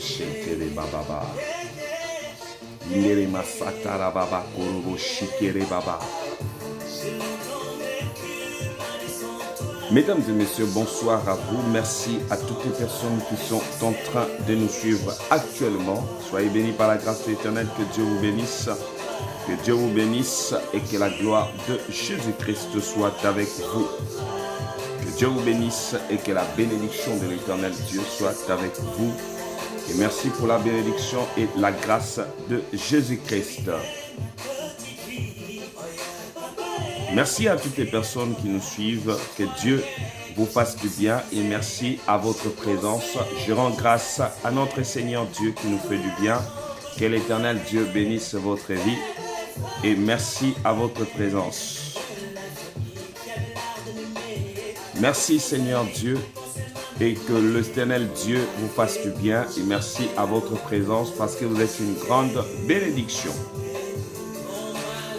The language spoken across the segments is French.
shentere bababa. Yere masatara baba korobo shikere baba. Mesdames et messieurs, bonsoir à vous. Merci à toutes les personnes qui sont en train de nous suivre actuellement. Soyez bénis par la grâce de l'Éternel. Que Dieu vous bénisse. Que Dieu vous bénisse et que la gloire de Jésus-Christ soit avec vous. Que Dieu vous bénisse et que la bénédiction de l'Éternel Dieu soit avec vous. Et merci pour la bénédiction et la grâce de Jésus-Christ. Merci à toutes les personnes qui nous suivent. Que Dieu vous fasse du bien et merci à votre présence. Je rends grâce à notre Seigneur Dieu qui nous fait du bien. Que l'Éternel Dieu bénisse votre vie et merci à votre présence. Merci Seigneur Dieu et que l'Éternel Dieu vous fasse du bien et merci à votre présence parce que vous êtes une grande bénédiction.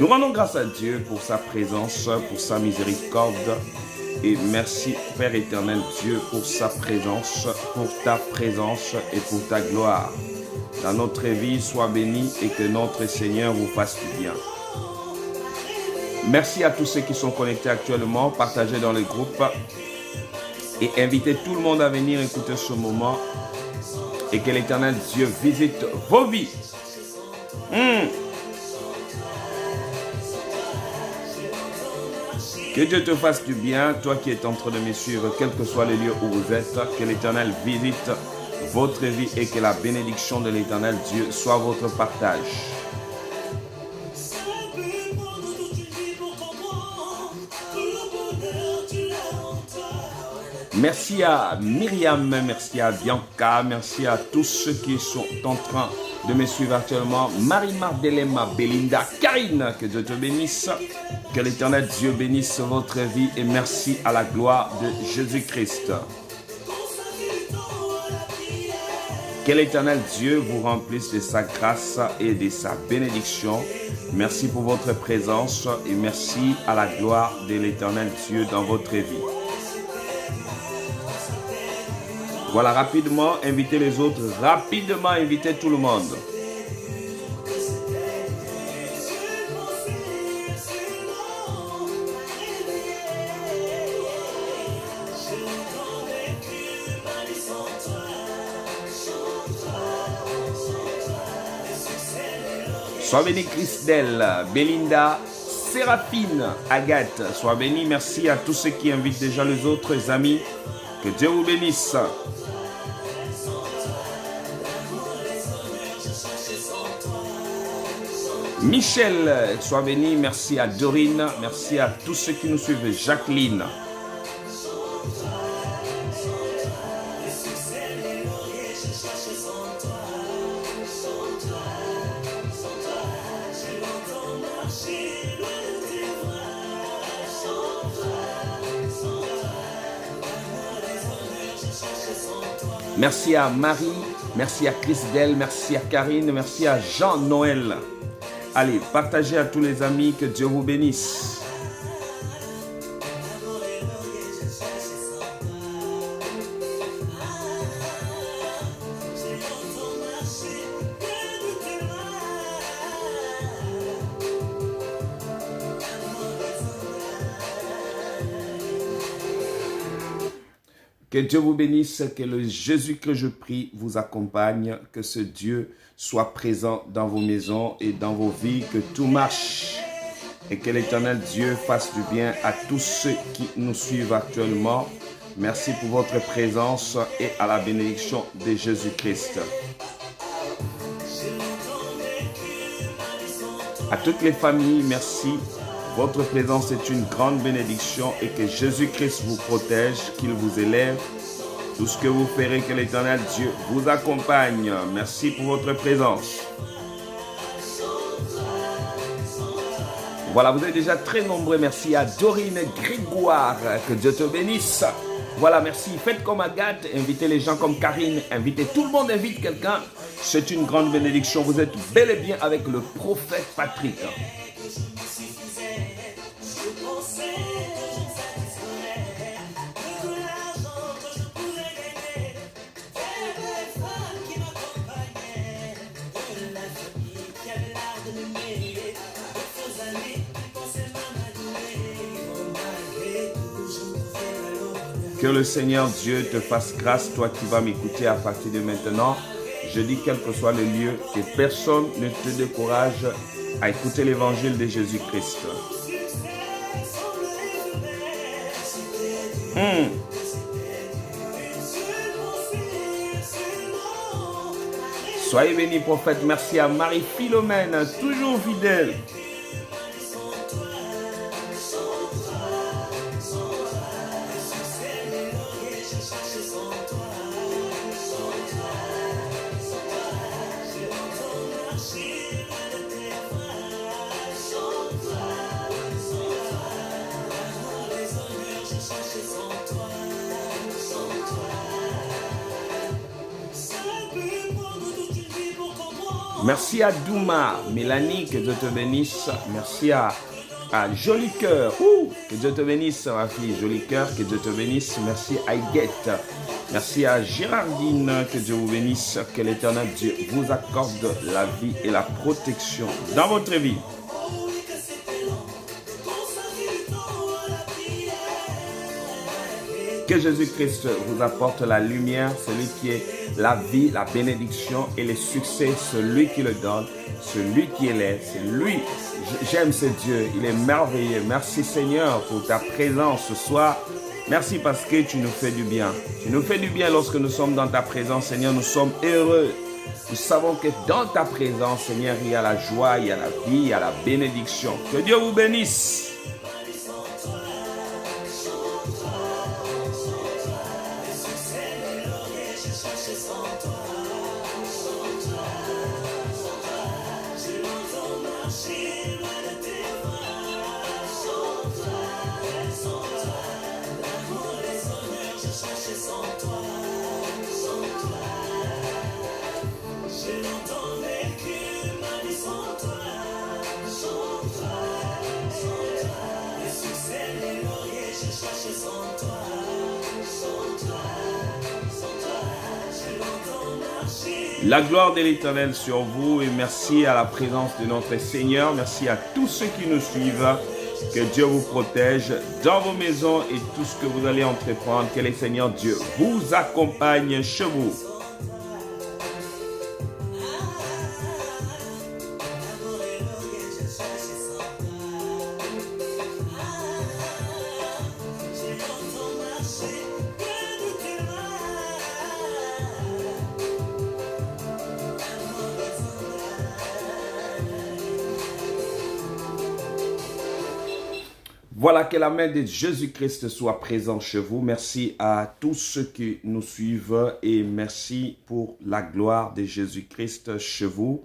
Nous rendons grâce à Dieu pour sa présence, pour sa miséricorde et merci Père éternel Dieu pour sa présence, pour ta présence et pour ta gloire. Dans notre vie, sois béni et que notre Seigneur vous fasse du bien. Merci à tous ceux qui sont connectés actuellement, partagez dans les groupes et invitez tout le monde à venir écouter ce moment et que l'Éternel Dieu visite vos vies. Que Dieu te fasse du bien, toi qui es en train de me suivre, quel que soit le lieu où vous êtes, que l'Éternel visite votre vie et que la bénédiction de l'Éternel Dieu soit votre partage. Merci à Myriam, merci à Bianca, merci à tous ceux qui sont en train de me suivre actuellement. Marie-Mardelema, Belinda, Karine, que Dieu te bénisse. Que l'Éternel Dieu bénisse votre vie et merci à la gloire de Jésus-Christ. Que l'Éternel Dieu vous remplisse de sa grâce et de sa bénédiction. Merci pour votre présence et merci à la gloire de l'Éternel Dieu dans votre vie. Voilà, rapidement, invitez les autres. Rapidement, invitez tout le monde. Sois béni Christelle, Belinda, Séraphine, Agathe. Sois béni. Merci à tous ceux qui invitent déjà les autres amis. Que Dieu vous bénisse. Michel, sois béni. Merci à Dorine. Merci à tous ceux qui nous suivent. Jacqueline. Merci à Marie, merci à Christelle, merci à Karine, merci à Jean-Noël. Allez, partagez à tous les amis, que Dieu vous bénisse. Que Dieu vous bénisse, que le Jésus que je prie vous accompagne, que ce Dieu soit présent dans vos maisons et dans vos vies, que tout marche et que l'Éternel Dieu fasse du bien à tous ceux qui nous suivent actuellement. Merci pour votre présence et à la bénédiction de Jésus-Christ. À toutes les familles, merci. Votre présence est une grande bénédiction et que Jésus-Christ vous protège, qu'il vous élève. Tout ce que vous ferez, que l'Éternel Dieu vous accompagne. Merci pour votre présence. Voilà, vous êtes déjà très nombreux. Merci à Dorine Grégoire. Que Dieu te bénisse. Voilà, merci. Faites comme Agathe. Invitez les gens comme Karine. Invitez tout le monde. Invite quelqu'un. C'est une grande bénédiction. Vous êtes bel et bien avec le prophète Patrick. Que le Seigneur Dieu te fasse grâce, toi qui vas m'écouter à partir de maintenant. Je dis, quel que soit le lieu, que personne ne te décourage à écouter l'évangile de Jésus-Christ. Soyez bénis, prophète. Merci à Marie-Philomène, toujours fidèle. Merci à Douma, Mélanie, que Dieu te bénisse. Merci à Joli Cœur, que Dieu te bénisse, ma fille, Joli Cœur, que Dieu te bénisse. Merci à Iguette. Merci à Gérardine, que Dieu vous bénisse. Que l'Éternel Dieu vous accorde la vie et la protection dans votre vie. Que Jésus-Christ vous apporte la lumière, celui qui est la vie, la bénédiction et le succès, celui qui le donne, celui qui est, c'est lui. J'aime ce Dieu, il est merveilleux. Merci Seigneur pour ta présence ce soir. Merci parce que tu nous fais du bien. Tu nous fais du bien lorsque nous sommes dans ta présence, Seigneur. Nous sommes heureux. Nous savons que dans ta présence, Seigneur, il y a la joie, il y a la vie, il y a la bénédiction. Que Dieu vous bénisse. La gloire de l'Éternel sur vous et merci à la présence de notre Seigneur. Merci à tous ceux qui nous suivent. Que Dieu vous protège dans vos maisons et tout ce que vous allez entreprendre. Que le Seigneur Dieu vous accompagne chez vous. Voilà, que la main de Jésus-Christ soit présente chez vous. Merci à tous ceux qui nous suivent et merci pour la gloire de Jésus-Christ chez vous.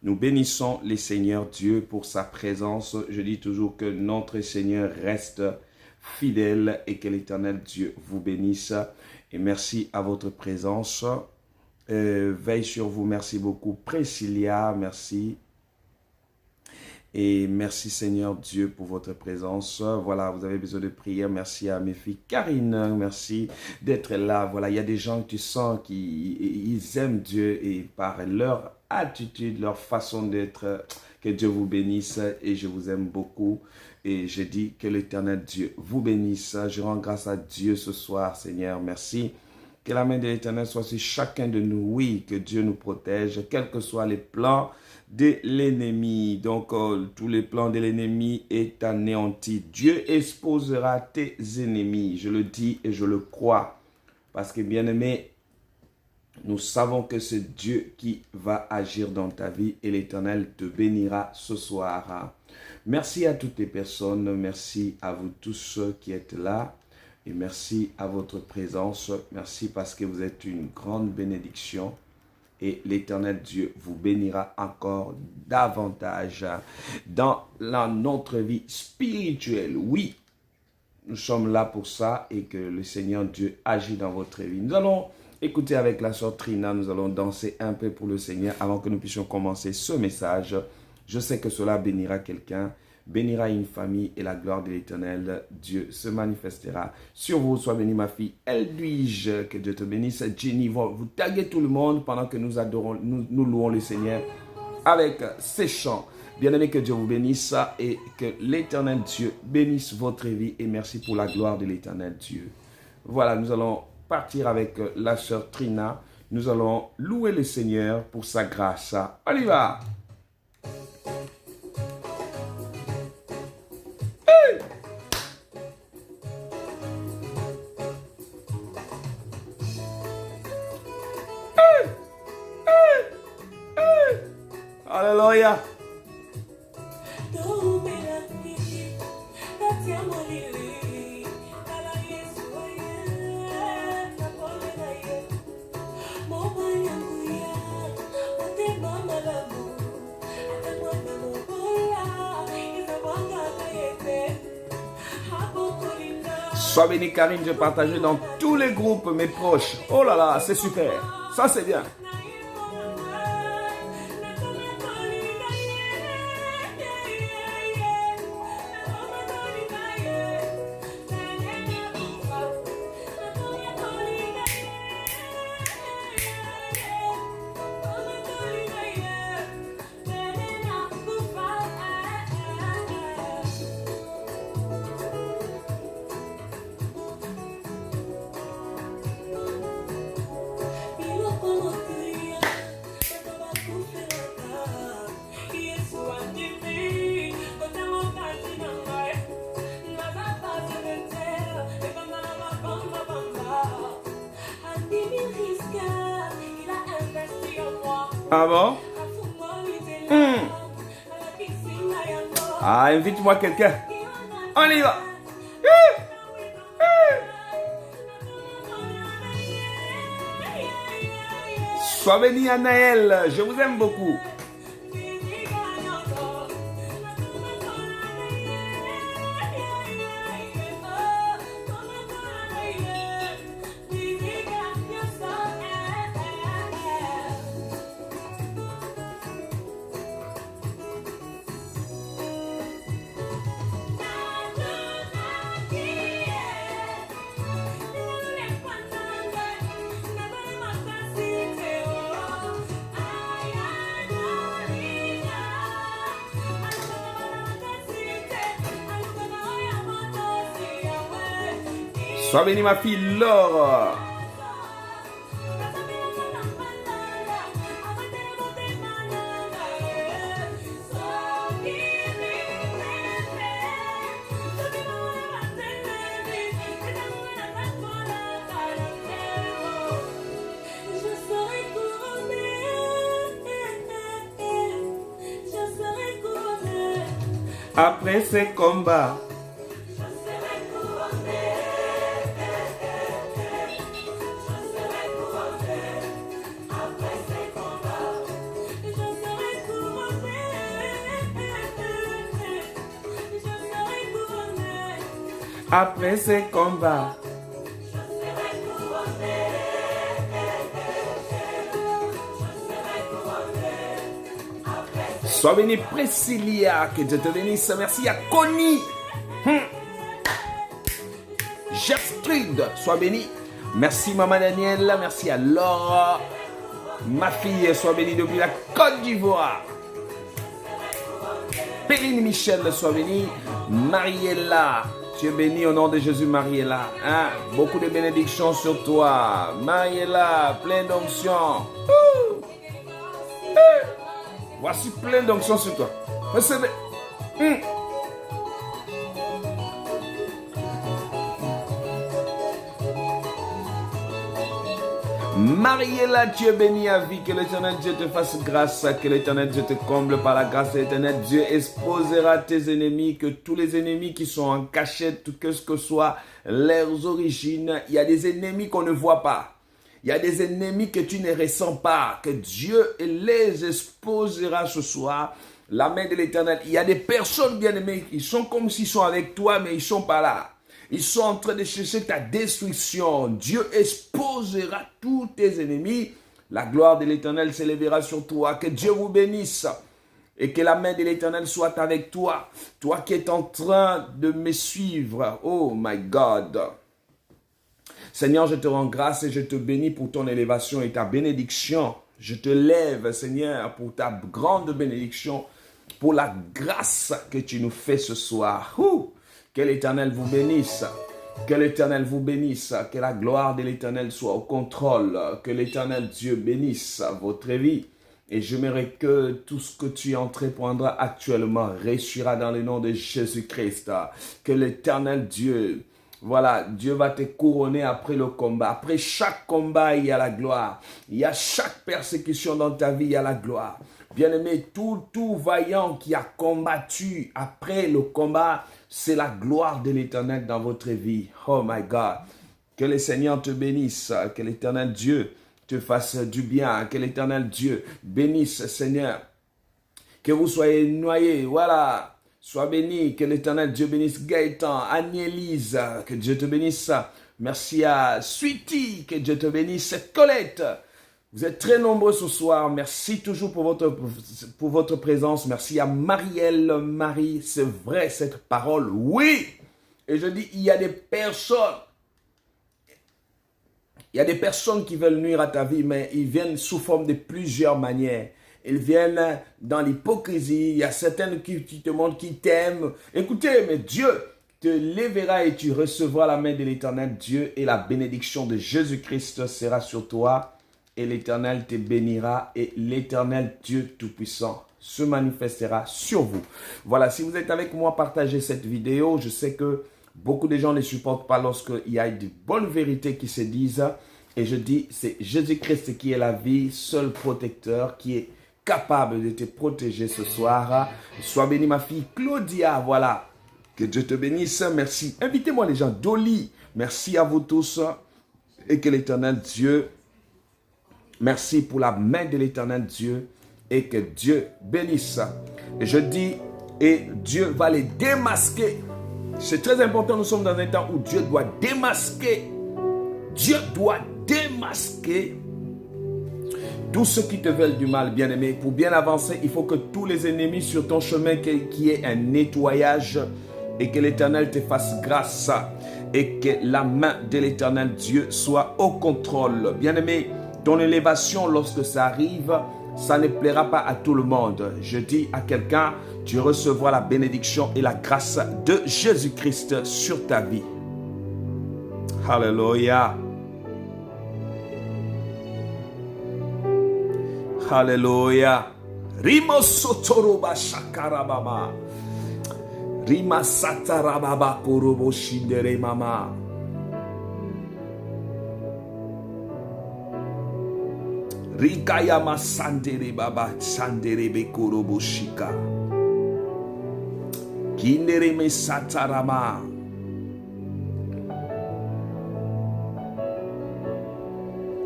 Nous bénissons le Seigneur Dieu pour sa présence. Je dis toujours que notre Seigneur reste fidèle et que l'Éternel Dieu vous bénisse. Et merci à votre présence. Veille sur vous. Merci beaucoup. Priscilla, merci. Et merci Seigneur Dieu pour votre présence. Voilà, vous avez besoin de prière. Merci à mes filles. Karine, merci d'être là. Voilà, il y a des gens que tu sens qui aiment Dieu et par leur attitude, leur façon d'être, que Dieu vous bénisse et je vous aime beaucoup. Et je dis que l'Éternel Dieu vous bénisse. Je rends grâce à Dieu ce soir, Seigneur. Merci. Que la main de l'Éternel soit sur chacun de nous. Oui, que Dieu nous protège, quels que soient les plans de l'ennemi. Donc, tous les plans de l'ennemi est anéanti. Dieu exposera tes ennemis. Je le dis et je le crois. Parce que, bien-aimé, nous savons que c'est Dieu qui va agir dans ta vie et l'Éternel te bénira ce soir. Merci à toutes les personnes. Merci à vous tous qui êtes là. Et merci à votre présence. Merci parce que vous êtes une grande bénédiction. Et l'Éternel Dieu vous bénira encore davantage dans notre vie spirituelle. Oui, nous sommes là pour ça et que le Seigneur Dieu agit dans votre vie. Nous allons écouter avec la sœur Trina. Nous allons danser un peu pour le Seigneur avant que nous puissions commencer ce message. Je sais que cela bénira quelqu'un. Bénira une famille et la gloire de l'Éternel, Dieu se manifestera sur vous. Sois bénie ma fille Eldwige, que Dieu te bénisse. Jenny, vous taguez tout le monde pendant que nous adorons, nous louons le Seigneur avec ces chants. Bien-aimé, que Dieu vous bénisse et que l'Éternel Dieu bénisse votre vie et merci pour la gloire de l'Éternel Dieu. Voilà, nous allons partir avec la sœur Trina. Nous allons louer le Seigneur pour sa grâce. On y va! Hey! Hey! Hey! Hey! Alléluia! Sois béni Karine, j'ai partagé dans tous les groupes mes proches. Oh là là, c'est super. Ça c'est bien. Ah bon? Ah, invite-moi quelqu'un. On y va. Sois béni Anaël, je vous aime beaucoup. Sois béni ma fille Laure. Après ces combats, après ces combats, sois béni Priscilla, que Dieu te bénisse. Merci à Connie. Gertrude, sois béni. Merci Maman Daniel, merci à Laura. Ma fille, sois bénie depuis la Côte d'Ivoire. Perrine Michel, sois bénie. Mariella, tu es bénie au nom de Jésus, Mariella. Hein? Beaucoup de bénédictions sur toi. Mariella, plein d'onction. Voici plein d'onction sur toi. Recevez. Mariella, tu es bénie à vie, que l'Éternel Dieu te fasse grâce, que l'Éternel Dieu te comble par la grâce de l'Éternel Dieu exposera tes ennemis, que tous les ennemis qui sont en cachette, que ce que soit leurs origines, il y a des ennemis qu'on ne voit pas. Il y a des ennemis que tu ne ressens pas, que Dieu les exposera ce soir. La main de l'Éternel. Il y a des personnes bien-aimées qui sont comme s'ils sont avec toi, mais ils ne sont pas là. Ils sont en train de chercher ta destruction. Dieu exposera tous tes ennemis. La gloire de l'Éternel s'élèvera sur toi. Que Dieu vous bénisse. Et que la main de l'Éternel soit avec toi. Toi qui es en train de me suivre. Oh my God. Seigneur, je te rends grâce et je te bénis pour ton élévation et ta bénédiction. Je te lève, Seigneur, pour ta grande bénédiction, pour la grâce que tu nous fais ce soir. Que l'Éternel vous bénisse. Que l'Éternel vous bénisse, que la gloire de l'Éternel soit au contrôle, que l'Éternel Dieu bénisse votre vie. Et j'aimerais que tout ce que tu entreprendras actuellement réussira dans le nom de Jésus-Christ. Que l'Éternel Dieu, voilà, Dieu va te couronner après le combat. Après chaque combat, il y a la gloire. Il y a chaque persécution dans ta vie, il y a la gloire. Bien-aimé, tout vaillant qui a combattu après le combat, c'est la gloire de l'Éternel dans votre vie. Oh my God. Que le Seigneur te bénisse, que l'Éternel Dieu te fasse du bien, que l'Éternel Dieu bénisse, Seigneur. Que vous soyez noyés, voilà. Sois béni, que l'Éternel Dieu bénisse Gaëtan, Annie-Élise, que Dieu te bénisse. Merci à Sweetie, que Dieu te bénisse. Colette, vous êtes très nombreux ce soir. Merci toujours pour votre présence. Merci à Marielle, Marie. C'est vrai cette parole, oui. Et je dis, il y a des personnes. Il y a des personnes qui veulent nuire à ta vie, mais ils viennent sous forme de plusieurs manières. Ils viennent dans l'hypocrisie. Il y a certaines qui te montrent qu'ils t'aiment. Écoutez, mais Dieu te lèvera et tu recevras la main de l'Éternel Dieu et la bénédiction de Jésus-Christ sera sur toi. Et l'Éternel te bénira et l'Éternel Dieu Tout-Puissant se manifestera sur vous. Voilà, si vous êtes avec moi, partagez cette vidéo. Je sais que beaucoup de gens ne supportent pas lorsqu'il y a de bonnes vérités qui se disent. Et je dis, c'est Jésus-Christ qui est la vie, seul protecteur, qui est capable de te protéger ce soir. Sois bénie ma fille Claudia, voilà. Que Dieu te bénisse, merci. Invitez-moi les gens, Dolly, merci à vous tous. Et que l'Éternel Dieu, merci pour la main de l'Éternel Dieu. Et que Dieu bénisse. Et je dis, et Dieu va les démasquer. C'est très important, nous sommes dans un temps où Dieu doit démasquer. Dieu doit démasquer tous ceux qui te veulent du mal, bien-aimé. Pour bien avancer, il faut que tous les ennemis sur ton chemin, qu'il y ait un nettoyage et que l'Éternel te fasse grâce et que la main de l'Éternel Dieu soit au contrôle. Bien-aimé, ton élévation, lorsque ça arrive, ça ne plaira pas à tout le monde. Je dis à quelqu'un, tu recevras la bénédiction et la grâce de Jésus-Christ sur ta vie. Alléluia. Alléluia. Rimo sotoroba shakarababa. Rima satarababa korobo shindere mama. Rikaya masandere baba sandere be korobo shika. Kindere me satarama.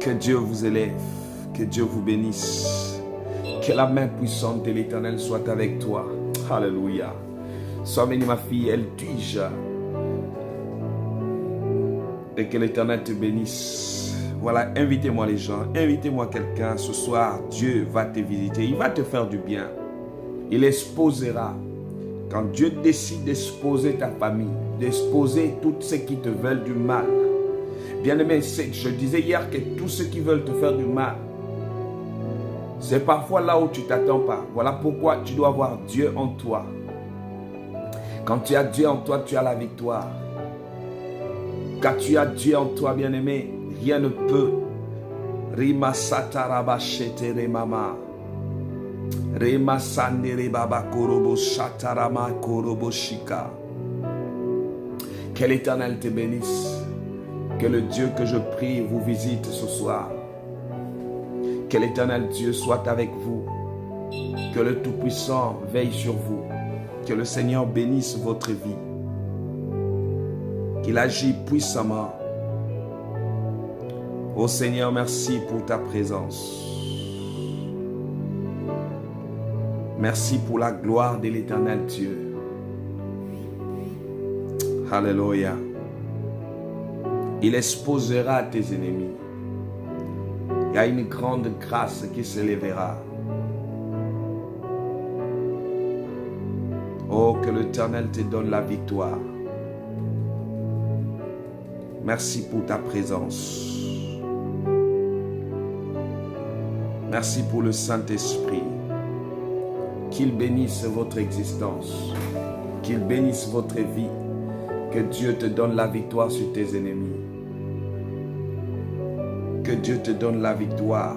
Que Dieu vous élève. Que Dieu vous bénisse. Que la main puissante de l'Éternel soit avec toi. Alléluia. Sois bénie ma fille, elle tige. Et que l'Éternel te bénisse. Voilà, invitez-moi les gens. Invitez-moi quelqu'un ce soir. Dieu va te visiter. Il va te faire du bien. Il exposera. Quand Dieu décide d'exposer ta famille, d'exposer tous ceux qui te veulent du mal. Bien-aimé, je disais hier que tous ceux qui veulent te faire du mal, c'est parfois là où tu ne t'attends pas. Voilà pourquoi tu dois avoir Dieu en toi. Quand tu as Dieu en toi, tu as la victoire. Quand tu as Dieu en toi, bien-aimé, rien ne peut. Rima sataraba shetere mama. Rima sandere baba korobo shatarama korobo shika. Que l'Éternel te bénisse. Que le Dieu que je prie vous visite ce soir. Que l'Éternel Dieu soit avec vous. Que le Tout-Puissant veille sur vous. Que le Seigneur bénisse votre vie. Qu'il agit puissamment. Ô Seigneur, merci pour ta présence. Merci pour la gloire de l'Éternel Dieu. Alléluia. Il exposera tes ennemis. Il y a une grande grâce qui s'élèvera. Oh, que l'Éternel te donne la victoire. Merci pour ta présence. Merci pour le Saint-Esprit. Qu'il bénisse votre existence. Qu'il bénisse votre vie. Que Dieu te donne la victoire sur tes ennemis. Que Dieu te donne la victoire.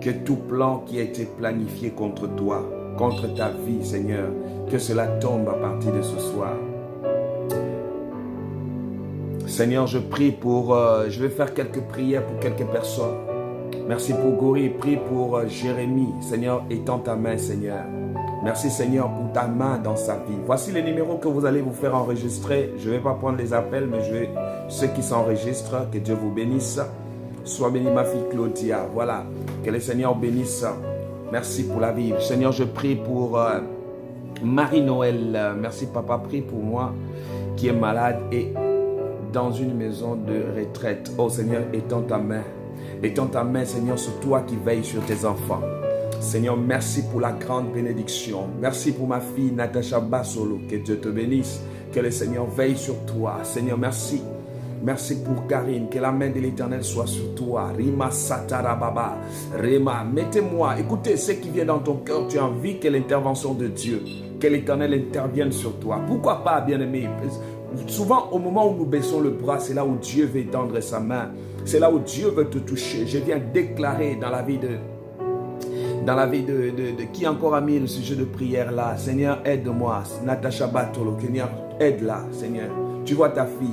Que tout plan qui a été planifié contre toi, contre ta vie, Seigneur, que cela tombe à partir de ce soir. Seigneur, je prie pour... je vais faire quelques prières pour quelques personnes. Merci pour Gori, prie pour Jérémie. Seigneur, étends ta main, Seigneur. Merci, Seigneur, pour ta main dans sa vie. Voici les numéros que vous allez vous faire enregistrer. Je ne vais pas prendre les appels, mais ceux qui s'enregistrent, que Dieu vous bénisse. Sois bénie, ma fille Claudia. Voilà, que le Seigneur bénisse. Merci pour la vie. Seigneur, je prie pour Marie-Noël. Merci, papa, prie pour moi qui est malade et dans une maison de retraite. Oh Seigneur, étends ta main. Étends ta main, Seigneur, sur toi qui veille sur tes enfants. Seigneur, merci pour la grande bénédiction. Merci pour ma fille Natacha Bassolo. Que Dieu te bénisse. Que le Seigneur veille sur toi. Seigneur, merci. Merci pour Karine. Que la main de l'Éternel soit sur toi. Rima Satarababa. Rima, mettez-moi. Écoutez, ce qui vient dans ton cœur, tu as envie que l'intervention de Dieu, que l'Éternel intervienne sur toi. Pourquoi pas, bien-aimé? Souvent, au moment où nous baissons le bras, c'est là où Dieu veut tendre sa main. C'est là où Dieu veut te toucher. Je viens déclarer dans la vie de qui encore a mis le sujet de prière là. Seigneur, aide-moi. Natacha Batolo, Seigneur, aide-la, Seigneur. Tu vois ta fille,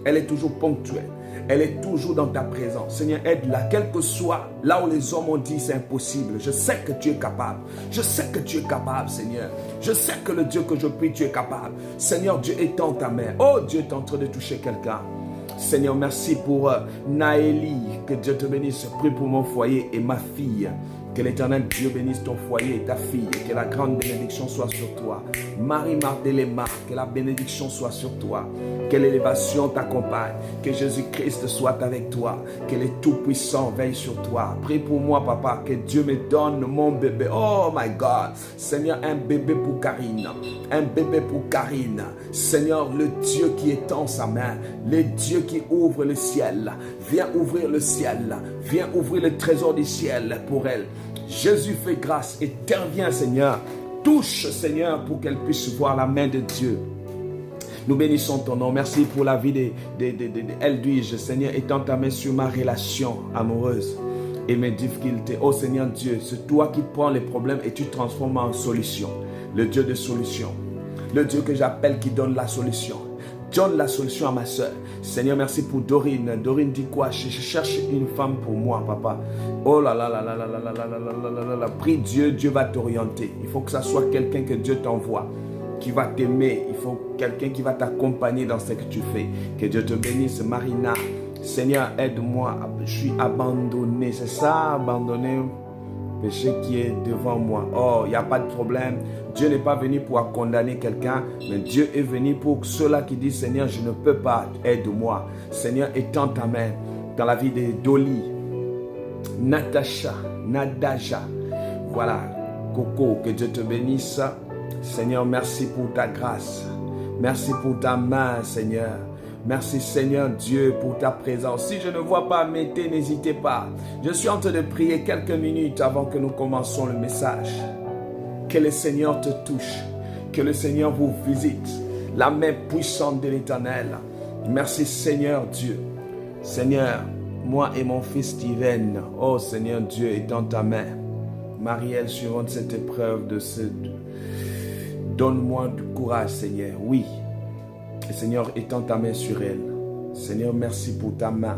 elle est toujours ponctuelle. Elle est toujours dans ta présence. Seigneur, aide-la, quel que soit là où les hommes ont dit c'est impossible. Je sais que tu es capable. Je sais que tu es capable, Seigneur. Je sais que le Dieu que je prie, tu es capable. Seigneur, Dieu, étends ta main. Oh, Dieu est en train de toucher quelqu'un. Seigneur, merci pour Naëli. Que Dieu te bénisse. Prie pour mon foyer et ma fille. Que l'Éternel Dieu bénisse ton foyer et ta fille. Et que la grande bénédiction soit sur toi. Marie-Marthe-Léma, que la bénédiction soit sur toi. Que l'élévation t'accompagne. Que Jésus-Christ soit avec toi. Que les Tout-Puissants veillent sur toi. Prie pour moi, papa. Que Dieu me donne mon bébé. Oh my God. Seigneur, un bébé pour Karine. Un bébé pour Karine. Seigneur, le Dieu qui étend sa main. Le Dieu qui ouvre le ciel. Viens ouvrir le ciel. Viens ouvrir le trésor du ciel pour elle. Jésus fait grâce. Interviens, Seigneur. Touche, Seigneur, pour qu'elle puisse voir la main de Dieu. Nous bénissons ton nom. Merci pour la vie d'Eldwige. Seigneur, étends ta main sur ma relation amoureuse et mes difficultés. Oh Seigneur Dieu, c'est toi qui prends les problèmes et tu transformes en solution. Le Dieu de solution. Le Dieu que j'appelle qui donne la solution. Donne la solution à ma soeur. Seigneur, merci pour Dorine. Dorine dit quoi? Je cherche une femme pour moi, papa. Oh là là là là là là là là là là là là. Prie Dieu, Dieu va t'orienter. Il faut que ça soit quelqu'un que Dieu t'envoie, qui va t'aimer. Il faut quelqu'un qui va t'accompagner dans ce que tu fais. Que Dieu te bénisse, Marina. Seigneur, aide-moi. Je suis abandonné. C'est ça, abandonné. Péché qui est devant moi. Oh, il n'y a pas de problème. Dieu n'est pas venu pour condamner quelqu'un, mais Dieu est venu pour ceux-là qui disent, Seigneur, je ne peux pas, aide-moi. Seigneur, étends ta main dans la vie de Dolly, Natacha, Nadaja. Voilà, Coco, que Dieu te bénisse. Seigneur, merci pour ta grâce. Merci pour ta main, Seigneur. Merci Seigneur Dieu pour ta présence. Si je ne vois pas, mettez, n'hésitez pas. Je suis en train de prier quelques minutes avant que nous commencions le message. Que le Seigneur te touche. Que le Seigneur vous visite. La main puissante de l'Éternel. Merci Seigneur Dieu. Seigneur, moi et mon fils Steven. Oh Seigneur Dieu, étends ta main. Marielle, suivant cette épreuve donne-moi du courage Seigneur. Oui. Seigneur, étends ta main sur elle. Seigneur, merci pour ta main.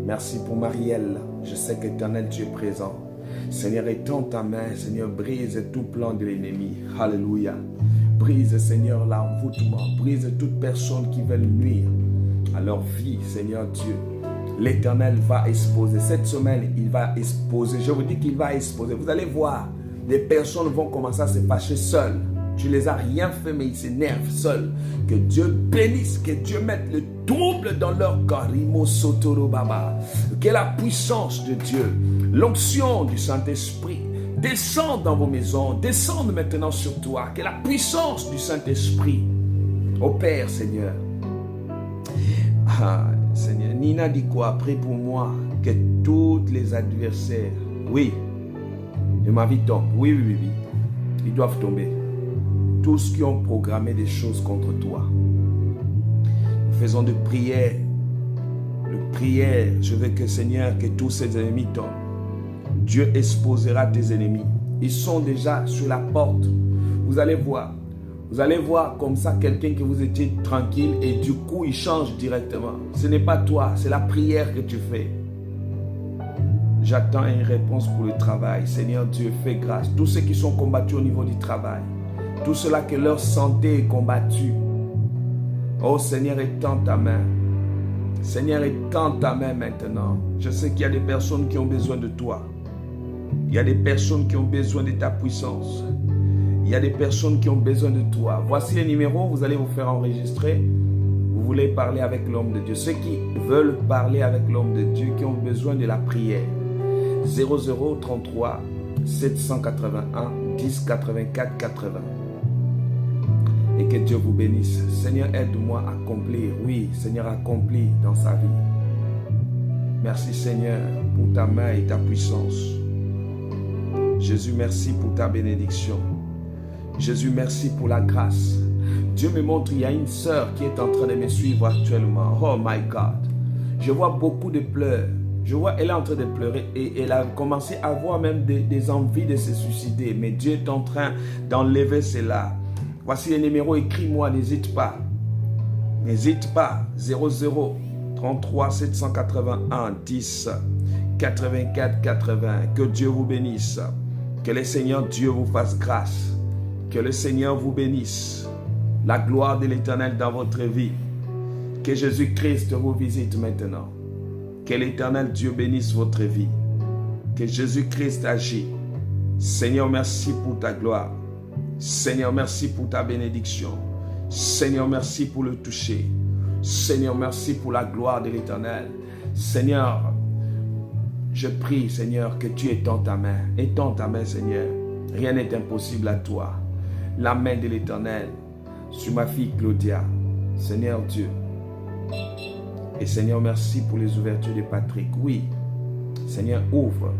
Merci pour Marielle. Je sais qu'Éternel, tu es présent. Seigneur, étends ta main. Seigneur, brise tout plan de l'ennemi. Alléluia. Brise, Seigneur, l'envoûtement. Brise toute personne qui veut nuire à leur vie, Seigneur Dieu. L'Éternel va exposer. Cette semaine, il va exposer. Je vous dis qu'il va exposer. Vous allez voir, les personnes vont commencer à se fâcher seules. Tu les as rien fait, mais ils s'énervent seuls. Que Dieu bénisse, que Dieu mette le trouble dans leur corps. Que la puissance de Dieu, l'onction du Saint-Esprit descende dans vos maisons, descende maintenant sur toi. Que la puissance du Saint-Esprit opère, Seigneur. Ah, Seigneur. Nina dit quoi? Prie pour moi, que tous les adversaires, oui, de ma vie tombent. Oui, oui, oui, oui. Ils doivent tomber. Tous qui ont programmé des choses contre toi, Faisons de prière. De prière, je veux que Seigneur, que tous ces ennemis tombent. Dieu exposera tes ennemis. Ils sont déjà sur la porte. Vous allez voir. Vous allez voir comme ça quelqu'un que vous étiez tranquille et du coup il change directement. Ce n'est pas toi, c'est la prière que tu fais. J'attends une réponse pour le travail. Seigneur Dieu, fais grâce. Tous ceux qui sont combattus au niveau du travail. Tous ceux-là que leur santé est combattue. Oh Seigneur, étends ta main. Seigneur, étends ta main maintenant. Je sais qu'il y a des personnes qui ont besoin de toi. Il y a des personnes qui ont besoin de ta puissance. Il y a des personnes qui ont besoin de toi. Voici les numéros, vous allez vous faire enregistrer. Vous voulez parler avec l'homme de Dieu. Ceux qui veulent parler avec l'homme de Dieu, qui ont besoin de la prière. 0033 781 10 84 80. Et que Dieu vous bénisse. Seigneur, aide-moi à accomplir. Oui, Seigneur, accomplis dans sa vie. Merci Seigneur pour ta main et ta puissance. Jésus, merci pour ta bénédiction. Jésus, merci pour la grâce. Dieu me montre, il y a une sœur qui est en train de me suivre actuellement. Oh my God. Je vois beaucoup de pleurs. Je vois, elle est en train de pleurer et elle a commencé à avoir même des envies de se suicider. Mais Dieu est en train d'enlever cela. Voici les numéros, écris-moi, n'hésite pas. N'hésite pas. 00 33 781 10 84 80. Que Dieu vous bénisse. Que le Seigneur Dieu vous fasse grâce. Que le Seigneur vous bénisse. La gloire de l'Éternel dans votre vie. Que Jésus-Christ vous visite maintenant. Que l'Éternel Dieu bénisse votre vie. Que Jésus-Christ agit. Seigneur, merci pour ta gloire. Seigneur, merci pour ta bénédiction. Seigneur, merci pour le toucher. Seigneur, merci pour la gloire de l'Éternel. Seigneur, je prie, Seigneur, que tu étends ta main. Étends ta main, Seigneur. Rien n'est impossible à toi. La main de l'Éternel sur ma fille Claudia. Seigneur Dieu. Et Seigneur, merci pour les ouvertures de Patrick. Oui, Seigneur, ouvre.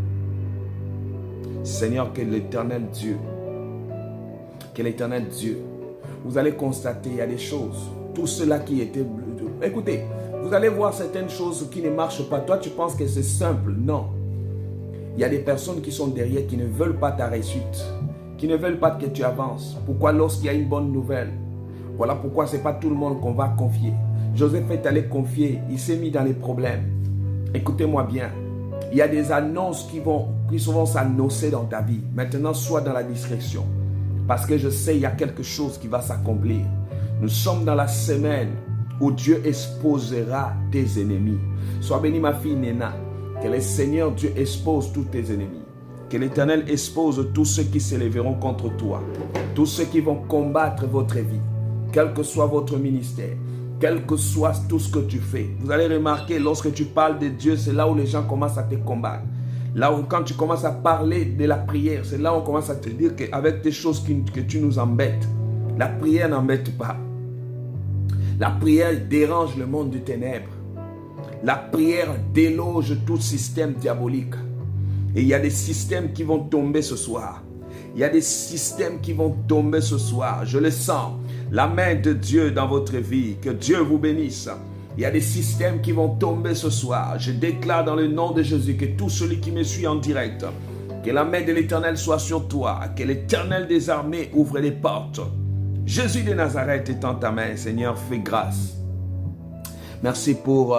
Seigneur, que l'Éternel Dieu, vous allez constater, il y a des choses, tout cela qui était... Écoutez, vous allez voir certaines choses qui ne marchent pas. Toi, tu penses que c'est simple. Non. Il y a des personnes qui sont derrière, qui ne veulent pas ta réussite, qui ne veulent pas que tu avances. Pourquoi lorsqu'il y a une bonne nouvelle? Voilà pourquoi ce n'est pas tout le monde qu'on va confier. Joseph est allé confier, il s'est mis dans les problèmes. Écoutez-moi bien, il y a des annonces qui vont s'annoncer dans ta vie. Maintenant, sois dans la discrétion. Parce que je sais, il y a quelque chose qui va s'accomplir. Nous sommes dans la semaine où Dieu exposera tes ennemis. Sois bénie ma fille Néna. Que le Seigneur Dieu expose tous tes ennemis. Que l'Éternel expose tous ceux qui s'élèveront contre toi. Tous ceux qui vont combattre votre vie. Quel que soit votre ministère. Quel que soit tout ce que tu fais. Vous allez remarquer, lorsque tu parles de Dieu, c'est là où les gens commencent à te combattre. Là où quand tu commences à parler de la prière, c'est là où on commence à te dire qu'avec des choses que tu nous embêtes, la prière n'embête pas. La prière dérange le monde du ténèbre. La prière déloge tout système diabolique. Et il y a des systèmes qui vont tomber ce soir. Il y a des systèmes qui vont tomber ce soir. Je le sens. La main de Dieu dans votre vie. Que Dieu vous bénisse. Il y a des systèmes qui vont tomber ce soir. Je déclare dans le nom de Jésus que tout celui qui me suit en direct, que la main de l'Éternel soit sur toi. Que l'Éternel des armées ouvre les portes. Jésus de Nazareth étend ta main. Seigneur, fais grâce. Merci pour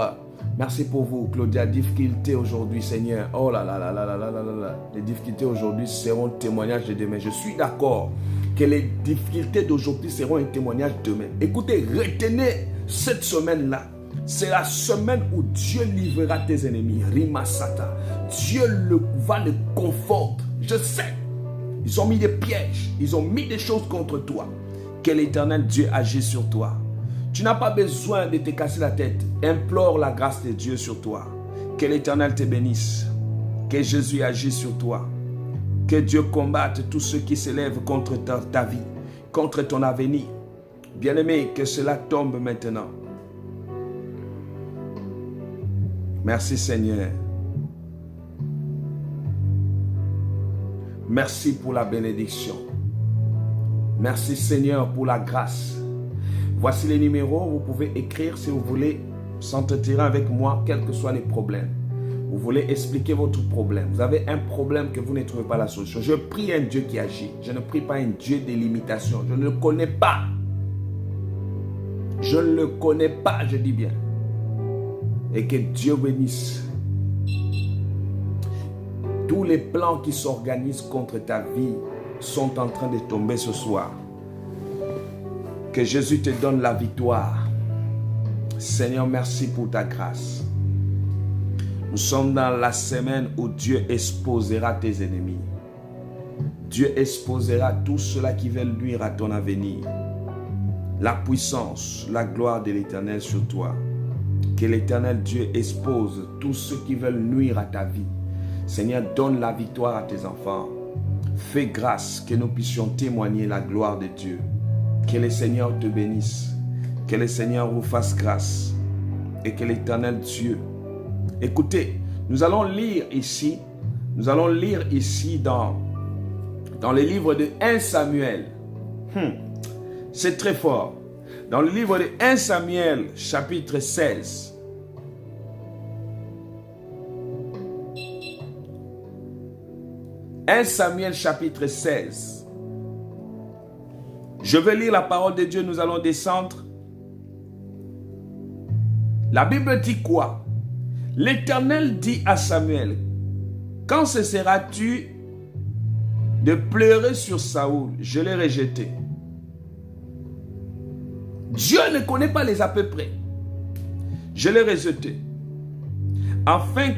vous, Claudia. Difficultés aujourd'hui, Seigneur. Oh là là là là là là là là. Les difficultés aujourd'hui seront témoignages de demain. Je suis d'accord que les difficultés d'aujourd'hui seront un témoignage de demain. Écoutez, retenez cette semaine-là. C'est la semaine où Dieu livrera tes ennemis. Rimasata. Dieu va le conforter. Je sais. Ils ont mis des pièges. Ils ont mis des choses contre toi. Que l'Éternel Dieu agisse sur toi. Tu n'as pas besoin de te casser la tête. Implore la grâce de Dieu sur toi. Que l'Éternel te bénisse. Que Jésus agisse sur toi. Que Dieu combatte tous ceux qui s'élèvent contre ta vie, contre ton avenir. Bien-aimé, que cela tombe maintenant. Merci Seigneur. Merci pour la bénédiction. Merci Seigneur pour la grâce. Voici les numéros, vous pouvez écrire si vous voulez s'entretenir avec moi, quels que soient les problèmes. Vous voulez expliquer votre problème. Vous avez un problème que vous ne trouvez pas la solution. Je prie un Dieu qui agit. Je ne prie pas un Dieu des limitations. Je ne le connais pas. Je ne le connais pas, je dis bien. Et que Dieu bénisse. Tous les plans qui s'organisent contre ta vie sont en train de tomber ce soir. Que Jésus te donne la victoire. Seigneur, merci pour ta grâce. Nous sommes dans la semaine où Dieu exposera tes ennemis. Dieu exposera tout cela qui veut nuire à ton avenir. La puissance, la gloire de l'Éternel sur toi. Que l'Éternel Dieu expose tous ceux qui veulent nuire à ta vie. Seigneur, donne la victoire à tes enfants. Fais grâce que nous puissions témoigner la gloire de Dieu. Que le Seigneur te bénisse. Que le Seigneur vous fasse grâce. Et que l'Éternel Dieu... Écoutez, nous allons lire ici dans le livre de 1 Samuel. C'est très fort. Dans le livre de 1 Samuel, chapitre 16. « 1 Samuel chapitre 16. Je vais lire la parole de Dieu, nous allons descendre. La Bible dit quoi? L'Éternel dit à Samuel, quand cesseras-tu de pleurer sur Saoul? Je l'ai rejeté. Dieu ne connaît pas les à peu près. Je l'ai rejeté. Afin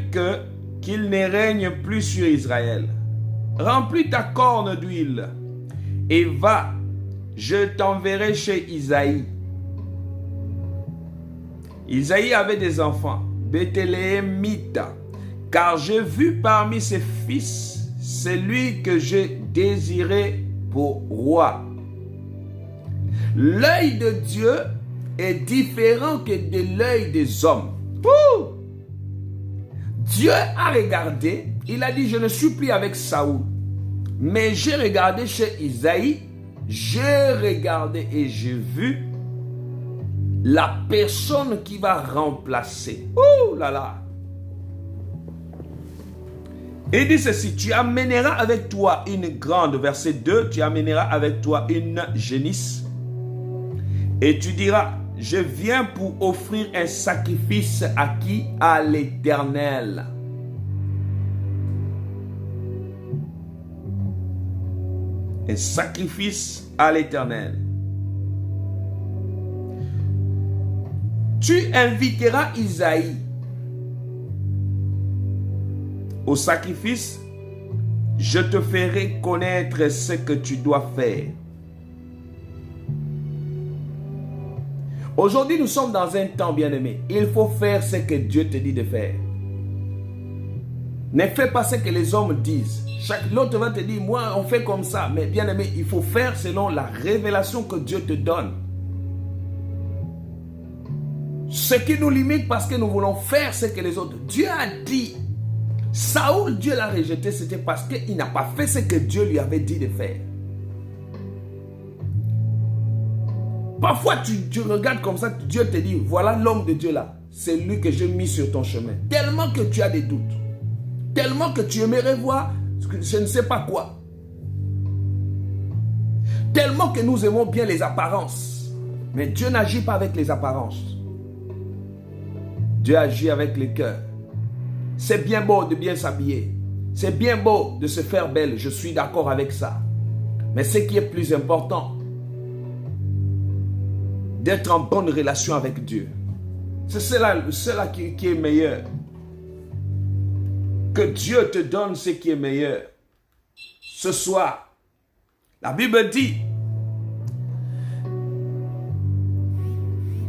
qu'il ne règne plus sur Israël. Remplis ta corne d'huile et va, je t'enverrai chez Isaïe. Isaïe avait des enfants, Béthléemite, car j'ai vu parmi ses fils celui que j'ai désiré pour roi. L'œil de Dieu est différent que de l'œil des hommes. Ouh! Dieu a regardé, il a dit, je ne suis plus avec Saoul. Mais j'ai regardé chez Isaïe, j'ai regardé et j'ai vu la personne qui va remplacer. Ouh là là! Il dit ceci, tu amèneras avec toi une grande, verset 2, tu amèneras avec toi une génisse et tu diras, je viens pour offrir un sacrifice à qui? À l'Éternel. Un sacrifice à l'Éternel. Tu inviteras Isaïe au sacrifice. Je te ferai connaître ce que tu dois faire. Aujourd'hui, nous sommes dans un temps, bien-aimé. Il faut faire ce que Dieu te dit de faire. Ne fais pas ce que les hommes disent. L'autre va te dire, moi, on fait comme ça. Mais bien-aimé, il faut faire selon la révélation que Dieu te donne. Ce qui nous limite parce que nous voulons faire ce que les autres. Dieu a dit, Saoul, Dieu l'a rejeté, c'était parce qu'il n'a pas fait ce que Dieu lui avait dit de faire. Parfois, tu regardes comme ça, Dieu te dit, voilà l'homme de Dieu là. C'est lui que j'ai mis sur ton chemin. Tellement que tu as des doutes. Tellement que tu aimerais voir, je ne sais pas quoi. Tellement que nous aimons bien les apparences. Mais Dieu n'agit pas avec les apparences. Dieu agit avec le cœur. C'est bien beau de bien s'habiller. C'est bien beau de se faire belle. Je suis d'accord avec ça. Mais ce qui est plus important, d'être en bonne relation avec Dieu. C'est cela qui est meilleur. Que Dieu te donne ce qui est meilleur. Ce soir, la Bible dit,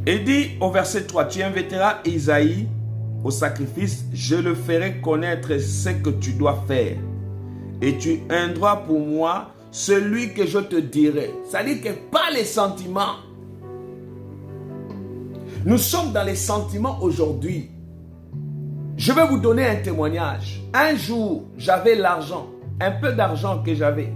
il dit au verset 3, tu inviteras Isaïe au sacrifice, je le ferai connaître ce que tu dois faire. Et tu indras pour moi celui que je te dirai. C'est-à-dire que pas les sentiments. Nous sommes dans les sentiments aujourd'hui. Je vais vous donner un témoignage. Un jour, j'avais l'argent, un peu d'argent que j'avais.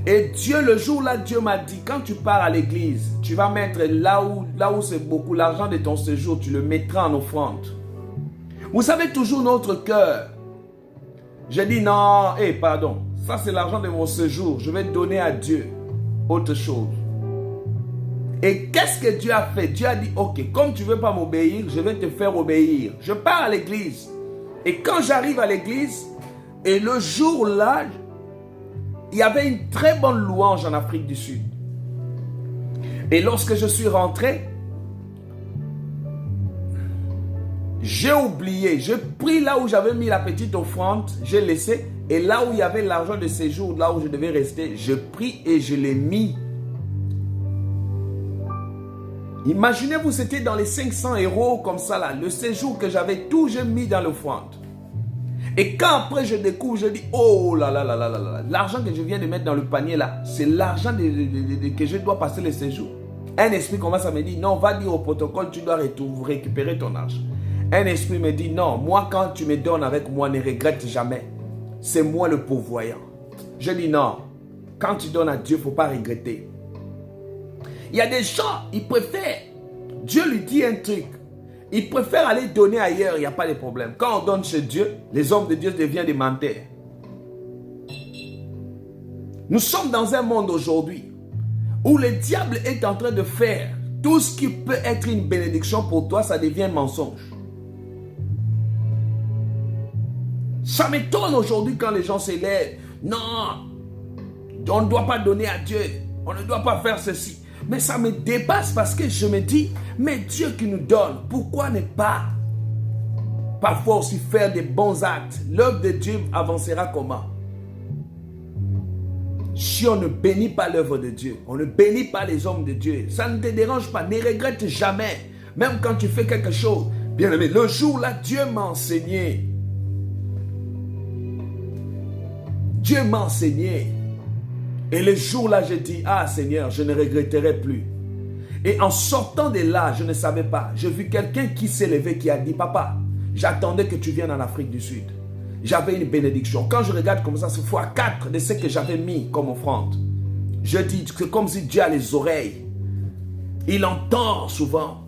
Et Dieu, le jour là, Dieu m'a dit, quand tu pars à l'église, tu vas mettre là où c'est beaucoup, l'argent de ton séjour, tu le mettras en offrande. Vous savez toujours notre cœur. J'ai dit non, pardon, ça c'est l'argent de mon séjour, je vais donner à Dieu autre chose. Et qu'est-ce que Dieu a fait? Dieu a dit, ok, comme tu ne veux pas m'obéir, je vais te faire obéir. Je pars à l'église. Et quand j'arrive à l'église, et le jour là, il y avait une très bonne louange en Afrique du Sud. Et lorsque je suis rentré, j'ai oublié, j'ai pris là où j'avais mis la petite offrande, j'ai laissé, et là où il y avait l'argent de séjour, là où je devais rester, je pris et je l'ai mis. Imaginez-vous, c'était dans les 500 € comme ça là, le séjour que j'avais, tout j'ai mis dans l'offrande. Et quand après je découvre, je dis, oh là là là là là là, l'argent que je viens de mettre dans le panier là, c'est l'argent que je dois passer le séjour. Un esprit commence à me dire, non, va dire au protocole, tu dois récupérer ton argent. Un esprit me dit, non, moi quand tu me donnes avec moi, ne regrette jamais. C'est moi le pourvoyant. Je dis non, quand tu donnes à Dieu, il ne faut pas regretter. Il y a des gens, ils préfèrent, Dieu lui dit un truc, ils préfèrent aller donner ailleurs, il n'y a pas de problème. Quand on donne chez Dieu, les hommes de Dieu deviennent des menteurs. Nous sommes dans un monde aujourd'hui où le diable est en train de faire tout ce qui peut être une bénédiction pour toi, ça devient un mensonge. Ça m'étonne aujourd'hui quand les gens s'élèvent. Non, on ne doit pas donner à Dieu, on ne doit pas faire ceci. Mais ça me dépasse parce que je me dis, mais Dieu qui nous donne, pourquoi ne pas parfois aussi faire des bons actes? L'œuvre de Dieu avancera comment? Si on ne bénit pas l'œuvre de Dieu, on ne bénit pas les hommes de Dieu, ça ne te dérange pas, ne regrette jamais. Même quand tu fais quelque chose, bien aimé, le jour là, Dieu m'a enseigné. Dieu m'a enseigné. Et le jour là, j'ai dit, ah Seigneur, je ne regretterai plus. Et en sortant de là, je ne savais pas. J'ai vu quelqu'un qui s'est levé, qui a dit, papa, j'attendais que tu viennes en Afrique du Sud. J'avais une bénédiction. Quand je regarde comme ça, c'est fois 4 de ce que j'avais mis comme offrande. Je dis, c'est comme si Dieu a les oreilles. Il entend souvent.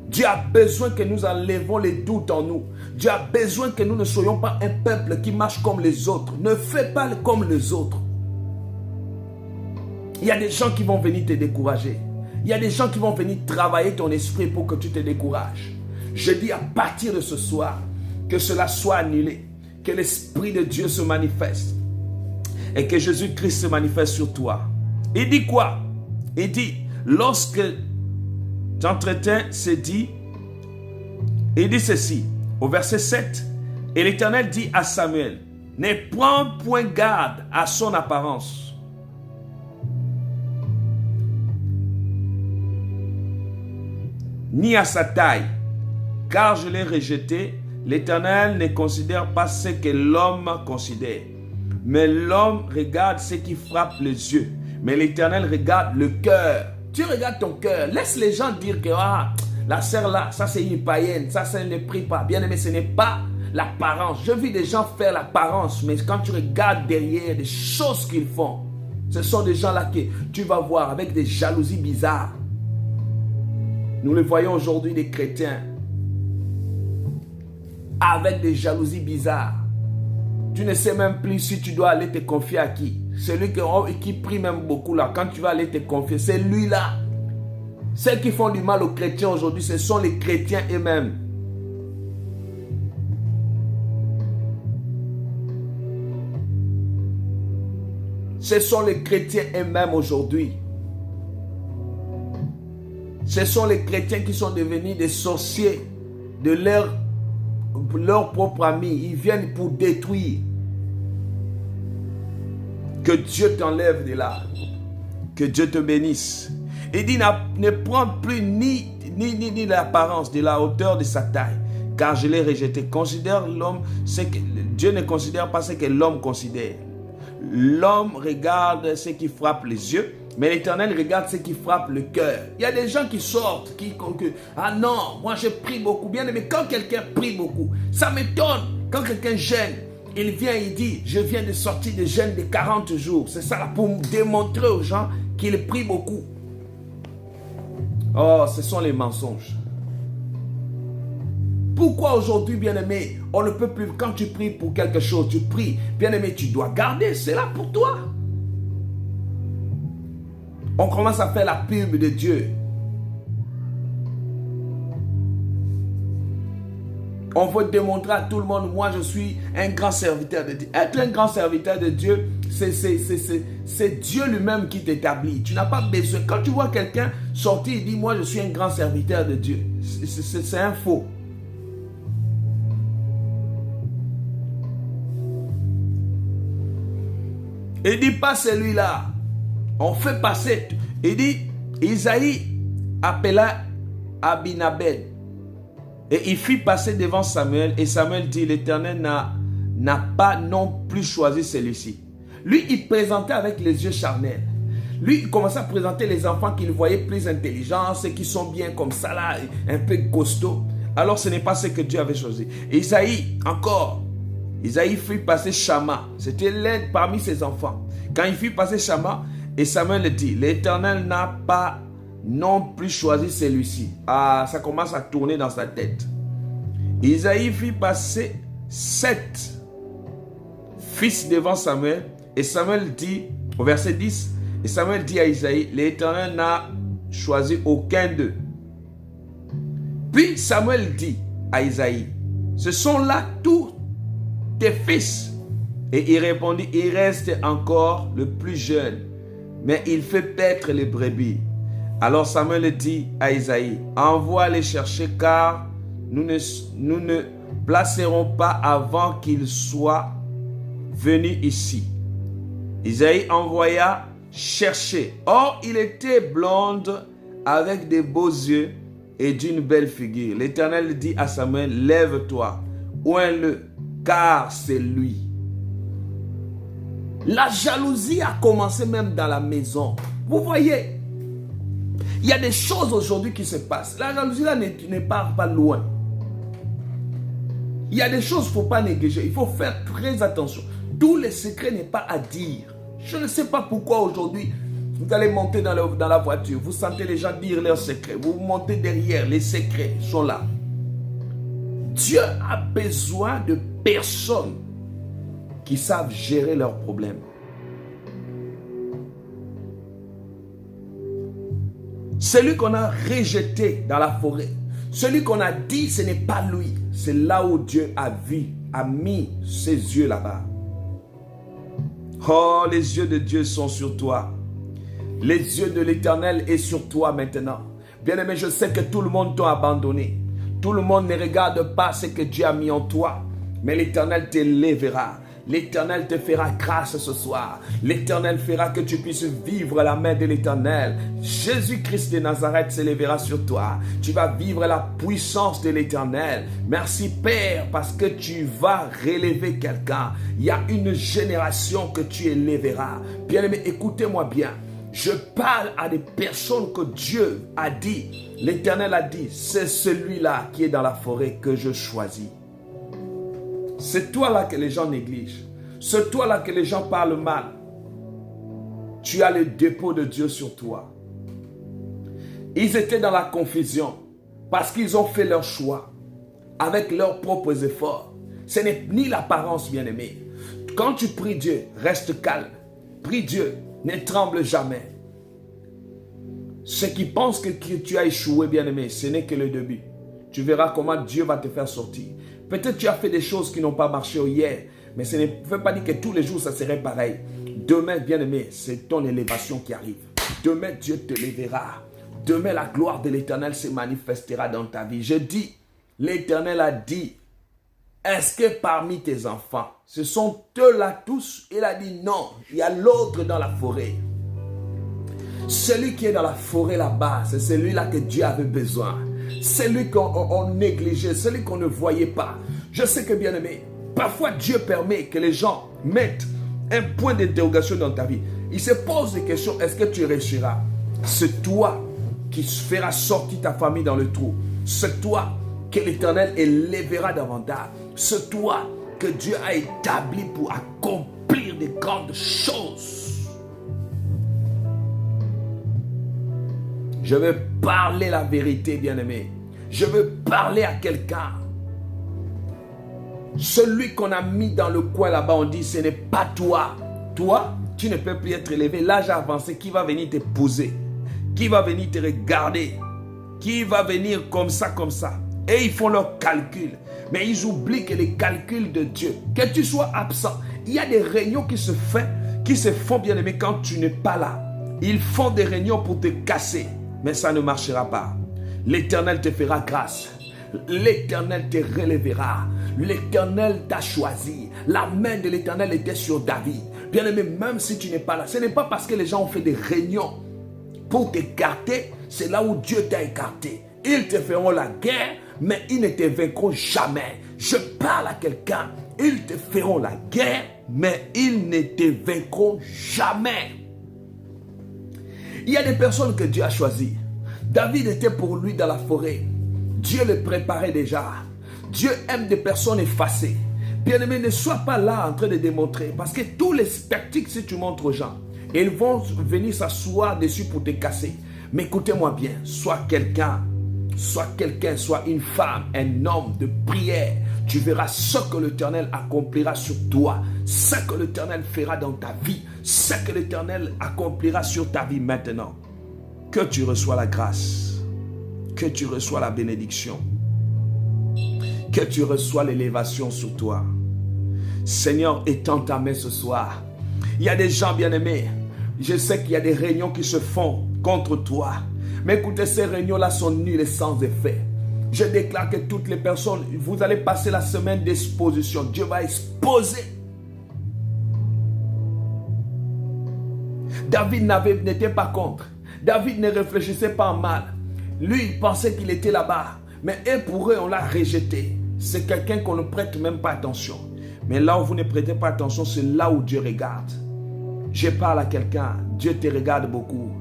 Dieu a besoin que nous enlevons les doutes en nous. Dieu a besoin que nous ne soyons pas un peuple qui marche comme les autres. Ne fais pas comme les autres. Il y a des gens qui vont venir te décourager. Il y a des gens qui vont venir travailler ton esprit pour que tu te décourages. Je dis à partir de ce soir, que cela soit annulé. Que l'Esprit de Dieu se manifeste. Et que Jésus-Christ se manifeste sur toi. Il dit quoi? Il dit, lorsque j'entretiens, c'est dit, il dit ceci, au verset 7, et l'Éternel dit à Samuel, ne prends point garde à son apparence. Ni à sa taille, car je l'ai rejeté. L'Éternel ne considère pas ce que l'homme considère, mais l'homme regarde ce qui frappe les yeux, mais l'Éternel regarde le cœur. Tu regardes ton cœur. Laisse les gens dire que la sœur là, ça c'est une païenne, ça ne prie pas. Bien aimé, ce n'est pas l'apparence. Je vis des gens faire l'apparence, mais quand tu regardes derrière des choses qu'ils font, ce sont des gens là que tu vas voir avec des jalousies bizarres. Nous le voyons aujourd'hui, des chrétiens avec des jalousies bizarres. Tu ne sais même plus si tu dois aller te confier à qui. Celui qui prie même beaucoup là, quand tu vas aller te confier, c'est lui là. Ceux qui font du mal aux chrétiens aujourd'hui, ce sont les chrétiens eux-mêmes. Ce sont les chrétiens eux-mêmes aujourd'hui. Ce sont les chrétiens qui sont devenus des sorciers de leur propre ami. Ils viennent pour détruire. Que Dieu t'enlève de là. Que Dieu te bénisse. Il dit, ne prends plus ni l'apparence de la hauteur de sa taille, car je l'ai rejeté. Considère l'homme, Dieu ne considère pas ce que l'homme considère. L'homme regarde ce qui frappe les yeux, mais l'Éternel regarde ce qui frappe le cœur. Il y a des gens qui sortent, ah non, moi je prie beaucoup. Bien aimé, quand quelqu'un prie beaucoup, ça m'étonne. Quand quelqu'un gêne, il vient, il dit, je viens de sortir de jeûne de 40 jours. C'est ça là, pour démontrer aux gens qu'il prie beaucoup. Oh, ce sont les mensonges. Pourquoi aujourd'hui, bien-aimé, on ne peut plus, quand tu pries pour quelque chose, tu pries, bien-aimé, tu dois garder cela pour toi. On commence à faire la pub de Dieu. On veut démontrer à tout le monde, moi je suis un grand serviteur de Dieu. Être un grand serviteur de Dieu, c'est Dieu lui-même qui t'établit. Tu n'as pas besoin. Quand tu vois quelqu'un sortir et dire, moi je suis un grand serviteur de Dieu, c'est un faux. Il dit pas celui-là. On fait passer. Il dit, Isaïe appela Abinadab. Et il fit passer devant Samuel. Et Samuel dit, l'Éternel n'a pas non plus choisi celui-ci. Lui, il présentait avec les yeux charnels. Lui, il commençait à présenter les enfants qu'il voyait plus intelligents, ceux qui sont bien comme ça là, un peu costauds. Alors ce n'est pas ce que Dieu avait choisi. Et Isaïe, encore, Isaïe fit passer Shama. C'était l'un parmi ses enfants. Quand il fit passer Shama, et Samuel dit, l'Éternel n'a pas non plus choisi celui-ci. Ah, ça commence à tourner dans sa tête. Isaïe fit passer 7 fils devant Samuel. Et Samuel dit, au verset 10, et Samuel dit à Isaïe, l'Éternel n'a choisi aucun d'eux. Puis Samuel dit à Isaïe, ce sont là tous tes fils. Et il répondit, il reste encore le plus jeune, mais il fait paître les brebis. Alors Samuel dit à Isaïe, envoie les chercher car nous ne placerons pas avant qu'il soit venu ici. Isaïe envoya chercher. Or, il était blonde avec des beaux yeux et d'une belle figure. L'Éternel dit à Samuel, lève-toi, oins-le, car c'est lui. La jalousie a commencé même dans la maison. Vous voyez, il y a des choses aujourd'hui qui se passent. La jalousie là ne part pas loin. Il y a des choses qu'il ne faut pas négliger. Il faut faire très attention. Tous les secrets n'est pas à dire. Je ne sais pas pourquoi aujourd'hui, vous allez monter dans la voiture. Vous sentez les gens dire leurs secrets. Vous montez derrière. Les secrets sont là. Dieu a besoin de personnes qui savent gérer leurs problèmes. Celui qu'on a rejeté dans la forêt, celui qu'on a dit ce n'est pas lui, c'est là où Dieu a vu, a mis ses yeux là-bas. Oh, les yeux de Dieu sont sur toi. Les yeux de l'Éternel sont sur toi maintenant. Bien-aimé, je sais que tout le monde t'a abandonné. Tout le monde ne regarde pas ce que Dieu a mis en toi. Mais l'Éternel te lèvera. L'Éternel te fera grâce ce soir. L'Éternel fera que tu puisses vivre la main de l'Éternel. Jésus-Christ de Nazareth se lèvera sur toi. Tu vas vivre la puissance de l'Éternel. Merci Père parce que tu vas relever quelqu'un. Il y a une génération que tu élèveras. Bien-aimé, écoutez-moi bien. Je parle à des personnes que Dieu a dit. L'Éternel a dit, c'est celui-là qui est dans la forêt que je choisis. C'est toi là que les gens négligent. C'est toi là que les gens parlent mal. Tu as le dépôt de Dieu sur toi. Ils étaient dans la confusion parce qu'ils ont fait leur choix avec leurs propres efforts. Ce n'est ni l'apparence, bien-aimé. Quand tu pries Dieu, reste calme. Prie Dieu, ne tremble jamais. Ceux qui pensent que tu as échoué, bien-aimé, ce n'est que le début. Tu verras comment Dieu va te faire sortir. Peut-être tu as fait des choses qui n'ont pas marché hier, mais ce ne veut pas dire que tous les jours ça serait pareil. Demain, bien-aimé, c'est ton élévation qui arrive. Demain, Dieu te lèvera. Demain, la gloire de l'Éternel se manifestera dans ta vie. Je dis, l'Éternel a dit, est-ce que parmi tes enfants, ce sont eux-là tous? Il a dit non, il y a l'autre dans la forêt. Celui qui est dans la forêt là-bas, c'est celui-là que Dieu avait besoin. Celui qu'on négligeait, celui qu'on ne voyait pas. Je sais que, bien aimé, parfois Dieu permet que les gens mettent un point d'interrogation dans ta vie. Il se pose des questions, est-ce que tu réussiras? C'est toi qui feras sortir ta famille dans le trou. C'est toi que l'Éternel élèvera davantage. C'est toi que Dieu a établi pour accomplir de grandes choses. Je veux parler la vérité, bien-aimé. Je veux parler à quelqu'un. Celui qu'on a mis dans le coin là-bas, on dit, ce n'est pas toi. Toi, tu ne peux plus être élevé. L'âge a avancé. Qui va venir te poser? Qui va venir te regarder? Qui va venir comme ça, comme ça? Et ils font leurs calculs. Mais ils oublient que les calculs de Dieu, que tu sois absent, il y a des réunions qui se font, bien aimé, quand tu n'es pas là. Ils font des réunions pour te casser. Mais ça ne marchera pas. L'Éternel te fera grâce. L'Éternel te relèvera. L'Éternel t'a choisi. La main de l'Éternel était sur David. Bien aimé, même si tu n'es pas là, ce n'est pas parce que les gens ont fait des réunions pour t'écarter, c'est là où Dieu t'a écarté. Ils te feront la guerre, mais ils ne te vaincront jamais. Je parle à quelqu'un, ils te feront la guerre, mais ils ne te vaincront jamais. Il y a des personnes que Dieu a choisies. David était pour lui dans la forêt. Dieu le préparait déjà. Dieu aime des personnes effacées. Bien-aimé, ne sois pas là en train de démontrer. Parce que tous les tactiques, si tu montres aux gens, ils vont venir s'asseoir dessus pour te casser. Mais écoutez-moi bien, sois quelqu'un, soit une femme, un homme de prière. Tu verras ce que l'Éternel accomplira sur toi, ce que l'Éternel fera dans ta vie, ce que l'Éternel accomplira sur ta vie maintenant. Que tu reçois la grâce, que tu reçois la bénédiction, que tu reçois l'élévation sur toi. Seigneur, étends ta main ce soir. Il y a des gens bien-aimés, je sais qu'il y a des réunions qui se font contre toi. Mais écoutez, ces réunions-là sont nulles et sans effet. Je déclare que toutes les personnes, vous allez passer la semaine d'exposition. Dieu va exposer. David n'était pas contre. David ne réfléchissait pas en mal. Lui, il pensait qu'il était là-bas. Mais eux, pour eux, on l'a rejeté. C'est quelqu'un qu'on ne prête même pas attention. Mais là où vous ne prêtez pas attention, c'est là où Dieu regarde. Je parle à quelqu'un. Dieu te regarde beaucoup.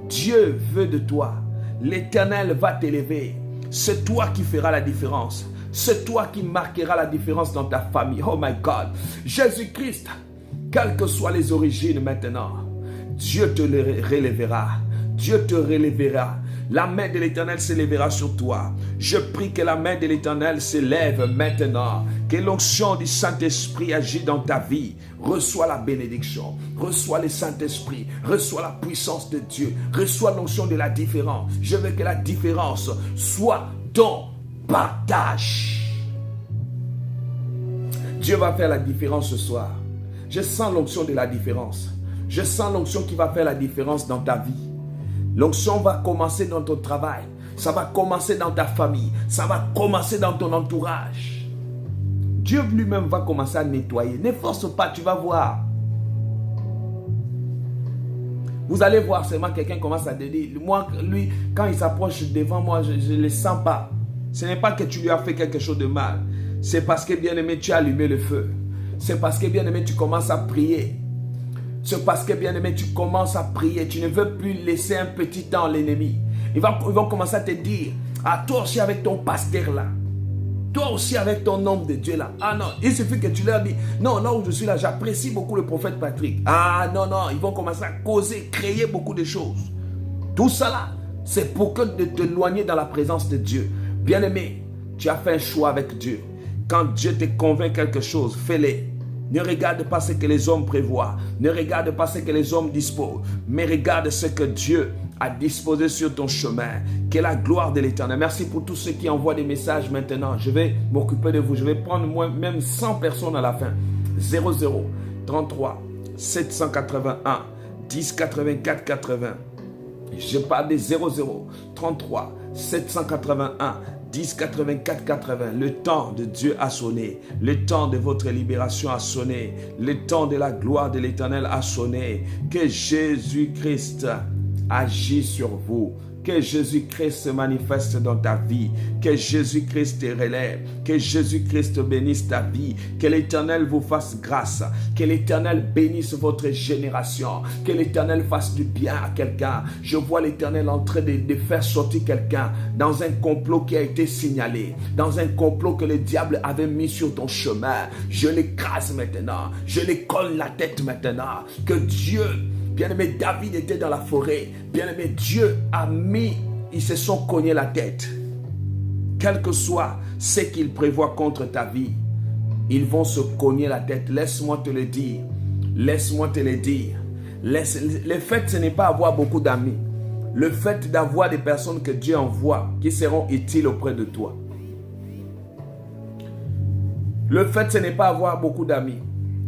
Dieu veut de toi. L'Éternel va t'élever. C'est toi qui feras la différence. C'est toi qui marqueras la différence dans ta famille. Oh my God. Jésus-Christ, quelles que soient les origines maintenant, Dieu te relèvera. Dieu te relèvera. La main de l'Éternel s'élèvera sur toi. Je prie que la main de l'Éternel s'élève maintenant. Que l'onction du Saint-Esprit agit dans ta vie. Reçois la bénédiction. Reçois le Saint-Esprit. Reçois la puissance de Dieu. Reçois l'onction de la différence. Je veux que la différence soit ton partage. Dieu va faire la différence ce soir. Je sens l'onction de la différence. Je sens l'onction qui va faire la différence dans ta vie. L'onction va commencer dans ton travail. Ça va commencer dans ta famille. Ça va commencer dans ton entourage. Dieu lui-même va commencer à nettoyer. Ne force pas, tu vas voir. Vous allez voir seulement quelqu'un commence à te dire, moi, lui, quand il s'approche devant moi, je ne le sens pas. Ce n'est pas que tu lui as fait quelque chose de mal. C'est parce que, bien-aimé, tu as allumé le feu. C'est parce que, bien-aimé, tu commences à prier. C'est parce que, bien-aimé, tu commences à prier. Tu ne veux plus laisser un petit temps l'ennemi. Ils vont commencer à te dire, ah, toi aussi avec ton pasteur là. Toi aussi avec ton homme de Dieu là. Ah non, il suffit que tu leur dis, non, là où je suis là, j'apprécie beaucoup le prophète Patrick. Ah non, non, ils vont commencer à causer, créer beaucoup de choses. Tout ça là, c'est pour que de t'éloigner dans la présence de Dieu. Bien-aimé, tu as fait un choix avec Dieu. Quand Dieu te convainc quelque chose, fais-le. Ne regarde pas ce que les hommes prévoient. Ne regarde pas ce que les hommes disposent. Mais regarde ce que Dieu a disposé sur ton chemin. Que la gloire de l'Éternel. Merci pour tous ceux qui envoient des messages maintenant. Je vais m'occuper de vous. Je vais prendre moi-même 100 personnes à la fin. 00 33 781 10 84 80. Je parle des 00 33 781 10 84 80. Le temps de Dieu a sonné. Le temps de votre libération a sonné. Le temps de la gloire de l'Éternel a sonné. Que Jésus-Christ agisse sur vous. Que Jésus-Christ se manifeste dans ta vie. Que Jésus-Christ te relève. Que Jésus-Christ bénisse ta vie. Que l'Éternel vous fasse grâce. Que l'Éternel bénisse votre génération. Que l'Éternel fasse du bien à quelqu'un. Je vois l'Éternel en train de faire sortir quelqu'un dans un complot qui a été signalé. Dans un complot que le diable avait mis sur ton chemin. Je l'écrase maintenant. Je lui colle la tête maintenant. Que Dieu... Bien-aimé, David était dans la forêt. Bien-aimé, Dieu a mis, ils se sont cognés la tête. Quel que soit ce qu'il prévoit contre ta vie, ils vont se cogner la tête. Laisse-moi te le dire. Laisse-moi te le dire. Le fait, ce n'est pas avoir beaucoup d'amis. Le fait d'avoir des personnes que Dieu envoie qui seront utiles auprès de toi. Le fait, ce n'est pas avoir beaucoup d'amis.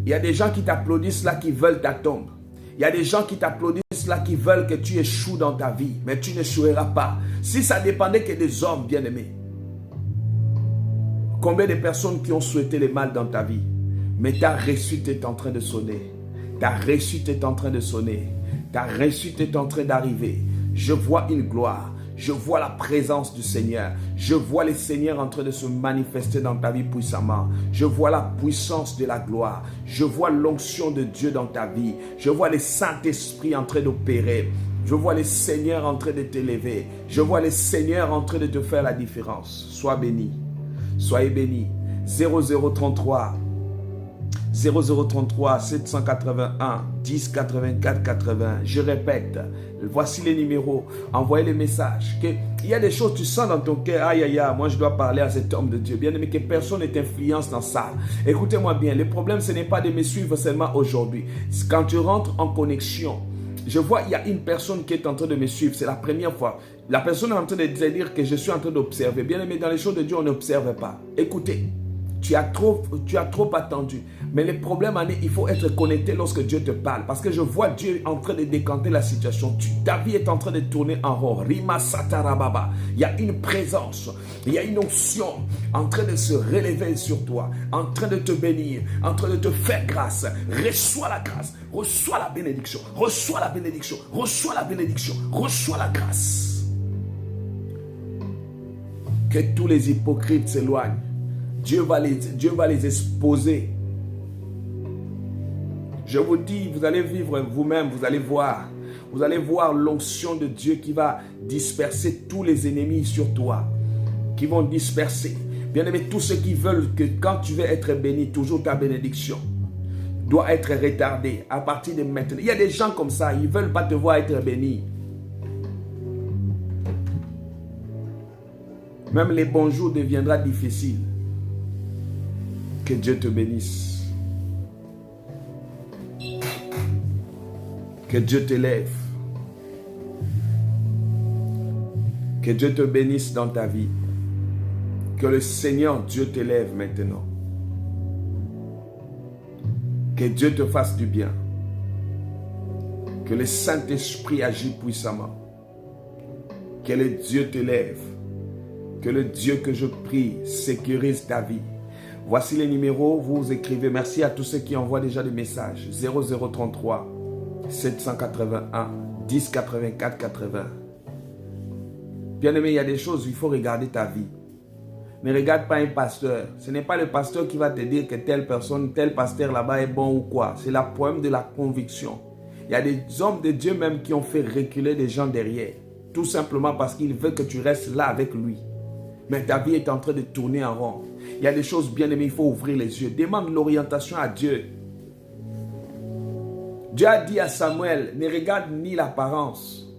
Il y a des gens qui t'applaudissent là, qui veulent ta tombe. Il y a des gens qui t'applaudissent là, qui veulent que tu échoues dans ta vie. Mais tu n'échoueras pas. Si ça dépendait que des hommes, bien-aimés. Combien de personnes qui ont souhaité le mal dans ta vie? Mais ta réussite est en train de sonner. Ta réussite est en train de sonner. Ta réussite est en train d'arriver. Je vois une gloire. Je vois la présence du Seigneur. Je vois le Seigneur en train de se manifester dans ta vie puissamment. Je vois la puissance de la gloire. Je vois l'onction de Dieu dans ta vie. Je vois le Saint-Esprit en train d'opérer. Je vois le Seigneur en train de t'élever. Je vois le Seigneur en train de te faire la différence. Sois béni. Soyez béni. 0033 781 10 84 80. Je répète, voici les numéros. Envoyez les messages. Il y a des choses, tu sens dans ton cœur, aïe aïe aïe, moi je dois parler à cet homme de Dieu. Bien aimé, que personne ne t'influence dans ça. Écoutez-moi bien, le problème ce n'est pas de me suivre seulement aujourd'hui. Quand tu rentres en connexion, je vois il y a une personne qui est en train de me suivre, c'est la première fois. La personne est en train de dire que je suis en train d'observer. Bien aimé, dans les choses de Dieu, on n'observe pas. Écoutez. Tu as trop attendu. Mais le problème, il faut être connecté lorsque Dieu te parle. Parce que je vois Dieu en train de décanter la situation. Ta vie est en train de tourner en rond. Rima Satarababa. Il y a une présence. Il y a une onction en train de se relever sur toi. En train de te bénir. En train de te faire grâce. Reçois la grâce. Reçois la bénédiction. Reçois la bénédiction. Reçois la bénédiction. Reçois la grâce. Que tous les hypocrites s'éloignent. Dieu va les exposer. Je vous dis, vous allez vivre vous-même, vous allez voir. Vous allez voir l'onction de Dieu qui va disperser tous les ennemis sur toi. Qui vont disperser. Bien-aimés, tous ceux qui veulent que quand tu veux être béni, toujours ta bénédiction doit être retardée à partir de maintenant. Il y a des gens comme ça, ils ne veulent pas te voir être béni. Même les bons jours deviendront difficiles. Que Dieu te bénisse. Que Dieu t'élève. Que Dieu te bénisse dans ta vie. Que le Seigneur Dieu t'élève maintenant. Que Dieu te fasse du bien. Que le Saint-Esprit agisse puissamment. Que le Dieu t'élève. Que le Dieu que je prie sécurise ta vie. Voici les numéros, vous écrivez. Merci à tous ceux qui envoient déjà des messages. 0033 781 10 84 80. Bien aimé, il y a des choses où il faut regarder ta vie. Ne regarde pas un pasteur. Ce n'est pas le pasteur qui va te dire que telle personne, tel pasteur là-bas est bon ou quoi. C'est le problème de la conviction. Il y a des hommes de Dieu même qui ont fait reculer des gens derrière. Tout simplement parce qu'il veut que tu restes là avec lui. Mais ta vie est en train de tourner en rond. Il y a des choses bien aimées, il faut ouvrir les yeux. Demande l'orientation à Dieu. Dieu a dit à Samuel, ne regarde ni l'apparence.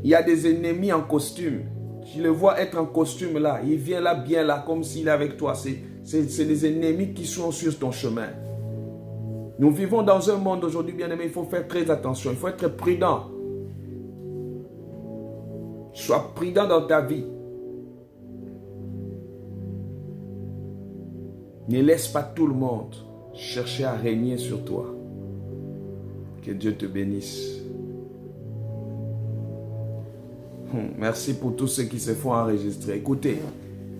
Il y a des ennemis en costume. Tu le vois être en costume là. Il vient là, bien là, comme s'il est avec toi. C'est des ennemis qui sont sur ton chemin. Nous vivons dans un monde aujourd'hui, bien aimé, il faut faire très attention. Il faut être prudent. Sois prudent dans ta vie. Ne laisse pas tout le monde chercher à régner sur toi. Que Dieu te bénisse. Merci pour tous ceux qui se font enregistrer. Écoutez,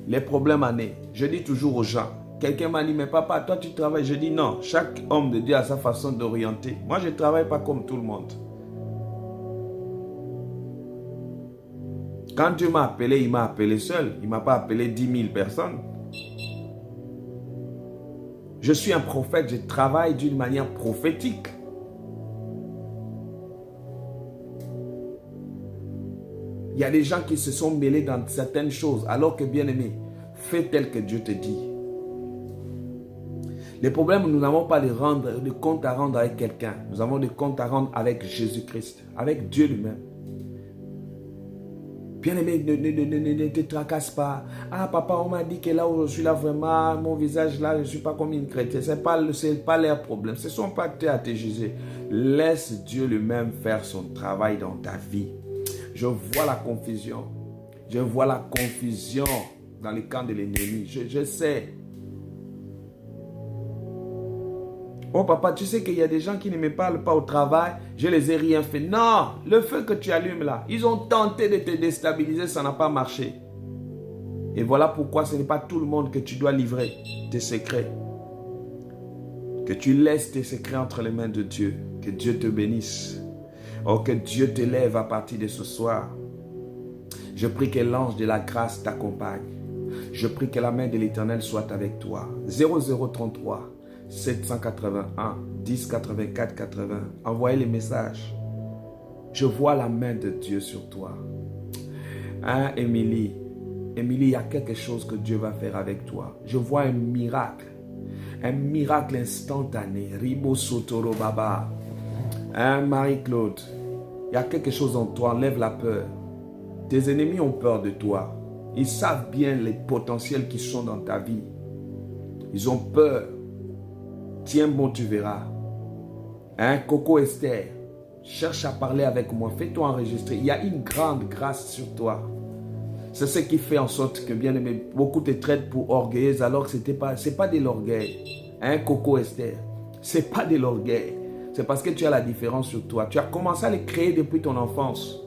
les problèmes je dis toujours aux gens, Quelqu'un m'a dit, mais papa, toi tu travailles. Je dis non, chaque homme de Dieu a sa façon d'orienter. Moi, je ne travaille pas comme tout le monde. Quand Dieu m'a appelé, il m'a appelé seul. Il ne m'a pas appelé 10 000 personnes. Je suis un prophète, je travaille d'une manière prophétique. Il y a des gens qui se sont mêlés dans certaines choses, alors que bien aimé, fais tel que Dieu te dit. Les problèmes, nous n'avons pas de compte à rendre avec quelqu'un. Nous avons des comptes à rendre avec Jésus-Christ, avec Dieu lui-même. Bien-aimé, ne te tracasse pas. Ah, papa, on m'a dit que là où je suis là, vraiment, mon visage là, je ne suis pas comme une chrétienne. Ce n'est pas leur problème. Ce ne sont pas tes à te juger. Laisse Dieu lui-même faire son travail dans ta vie. Je vois la confusion. Je vois la confusion dans le camp de l'ennemi. Je sais. Oh papa, tu sais qu'il y a des gens qui ne me parlent pas au travail, je les ai rien fait. Non, le feu que tu allumes là, ils ont tenté de te déstabiliser, ça n'a pas marché. Et voilà pourquoi ce n'est pas tout le monde que tu dois livrer tes secrets. Que tu laisses tes secrets entre les mains de Dieu. Que Dieu te bénisse. Oh, que Dieu te lève à partir de ce soir. Je prie que l'ange de la grâce t'accompagne. Je prie que la main de l'Éternel soit avec toi. 0033 781 10 84 80. Envoyez les messages. Je vois la main de Dieu sur toi. Hein, Émilie? Émilie, il y a quelque chose que Dieu va faire avec toi. Je vois un miracle. Un miracle instantané. Ribo Sotoro Baba. Hein, Marie-Claude? Il y a quelque chose en toi. Enlève la peur. Tes ennemis ont peur de toi. Ils savent bien les potentiels qui sont dans ta vie. Ils ont peur. Tiens bon, tu verras. Hein, Coco Esther, cherche à parler avec moi. Fais-toi enregistrer. Il y a une grande grâce sur toi. C'est ce qui fait en sorte que, bien aimé, beaucoup te traitent pour orgueilleuse alors que c'est pas de l'orgueil. Hein, Coco Esther, c'est pas de l'orgueil. C'est parce que tu as la différence sur toi. Tu as commencé à les créer depuis ton enfance.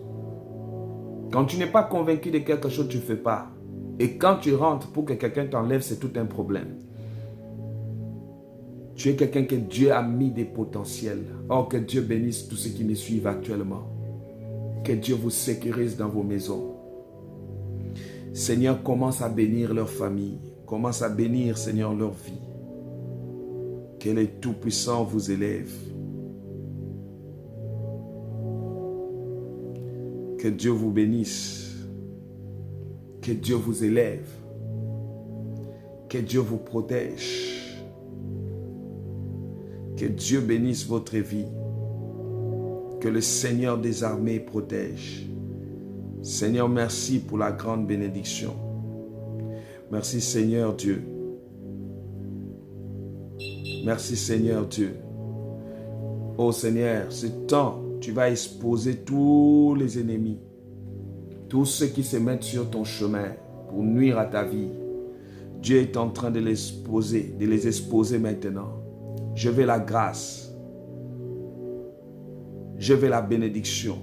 Quand tu n'es pas convaincu de quelque chose, tu ne fais pas. Et quand tu rentres pour que quelqu'un t'enlève, c'est tout un problème. Tu es quelqu'un que Dieu a mis des potentiels. Oh, que Dieu bénisse tous ceux qui me suivent actuellement. Que Dieu vous sécurise dans vos maisons. Seigneur, commence à bénir leur famille. Commence à bénir, Seigneur, leur vie. Que le Tout-Puissant vous élève. Que Dieu vous bénisse. Que Dieu vous élève. Que Dieu vous protège. Que Dieu bénisse votre vie. Que le Seigneur des armées protège. Seigneur, merci pour la grande bénédiction. Merci Seigneur Dieu. Merci Seigneur Dieu. Oh Seigneur, ce temps, tu vas exposer tous les ennemis. Tous ceux qui se mettent sur ton chemin pour nuire à ta vie. Dieu est en train de les exposer maintenant. Je veux la grâce. Je veux la bénédiction.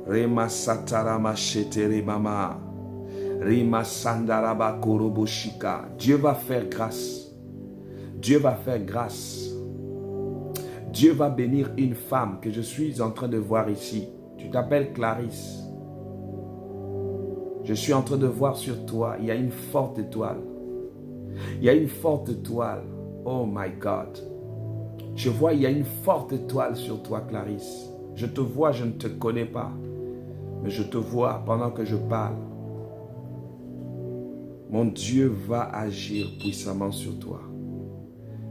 Rema satarama shetere mama. Rima sandaraba koroboshika. Dieu va faire grâce. Dieu va faire grâce. Dieu va bénir une femme que je suis en train de voir ici. Tu t'appelles Clarisse. Je suis en train de voir sur toi, il y a une forte étoile. Il y a une forte étoile. Oh my God. Je vois, il y a une forte étoile sur toi, Clarisse. Je te vois, je ne te connais pas. Mais je te vois pendant que je parle. Mon Dieu va agir puissamment sur toi.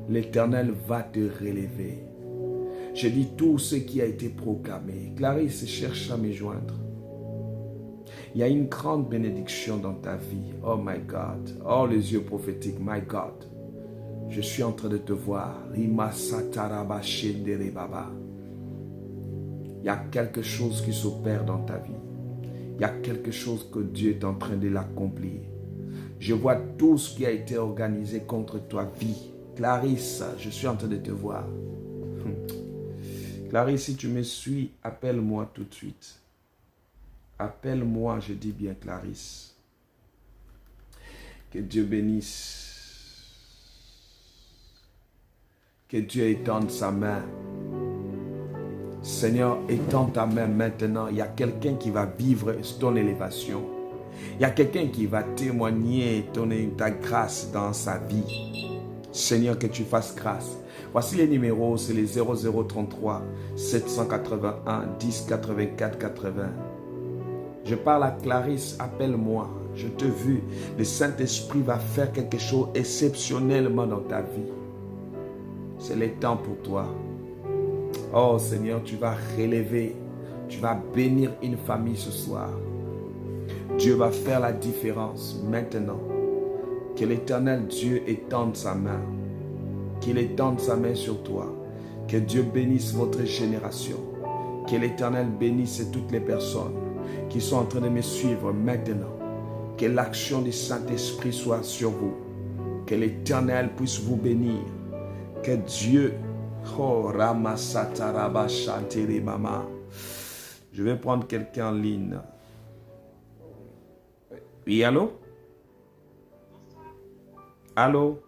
L'Éternel va te relever. Je dis tout ce qui a été proclamé. Clarisse cherche à me joindre. Il y a une grande bénédiction dans ta vie. Oh my God. Oh les yeux prophétiques. My God. Je suis en train de te voir. Il y a quelque chose qui s'opère dans ta vie. Il y a quelque chose que Dieu est en train de l'accomplir. Je vois tout ce qui a été organisé contre ta vie. Clarisse, je suis en train de te voir. Clarisse, si tu me suis, appelle-moi tout de suite. Appelle-moi, je dis bien Clarisse. Que Dieu bénisse. Que Dieu étende sa main. Seigneur, étends ta main maintenant. Il y a quelqu'un qui va vivre ton élévation. Il y a quelqu'un qui va témoigner ta grâce dans sa vie. Seigneur, que tu fasses grâce. Voici les numéros, c'est les 0033 781 10 84 80. Je parle à Clarisse, appelle-moi. Je te veux. Le Saint-Esprit va faire quelque chose exceptionnellement dans ta vie. C'est le temps pour toi. Oh Seigneur, tu vas relever. Tu vas bénir une famille ce soir. Dieu va faire la différence maintenant. Que l'Éternel Dieu étende sa main. Qu'il étende sa main sur toi. Que Dieu bénisse votre génération. Que l'Éternel bénisse toutes les personnes qui sont en train de me suivre maintenant. Que l'action du Saint-Esprit soit sur vous. Que l'Éternel puisse vous bénir. Que Dieu... Oh, Ramasataraba Shantiri Mama. Je vais prendre quelqu'un en ligne. Oui, allô? Allô?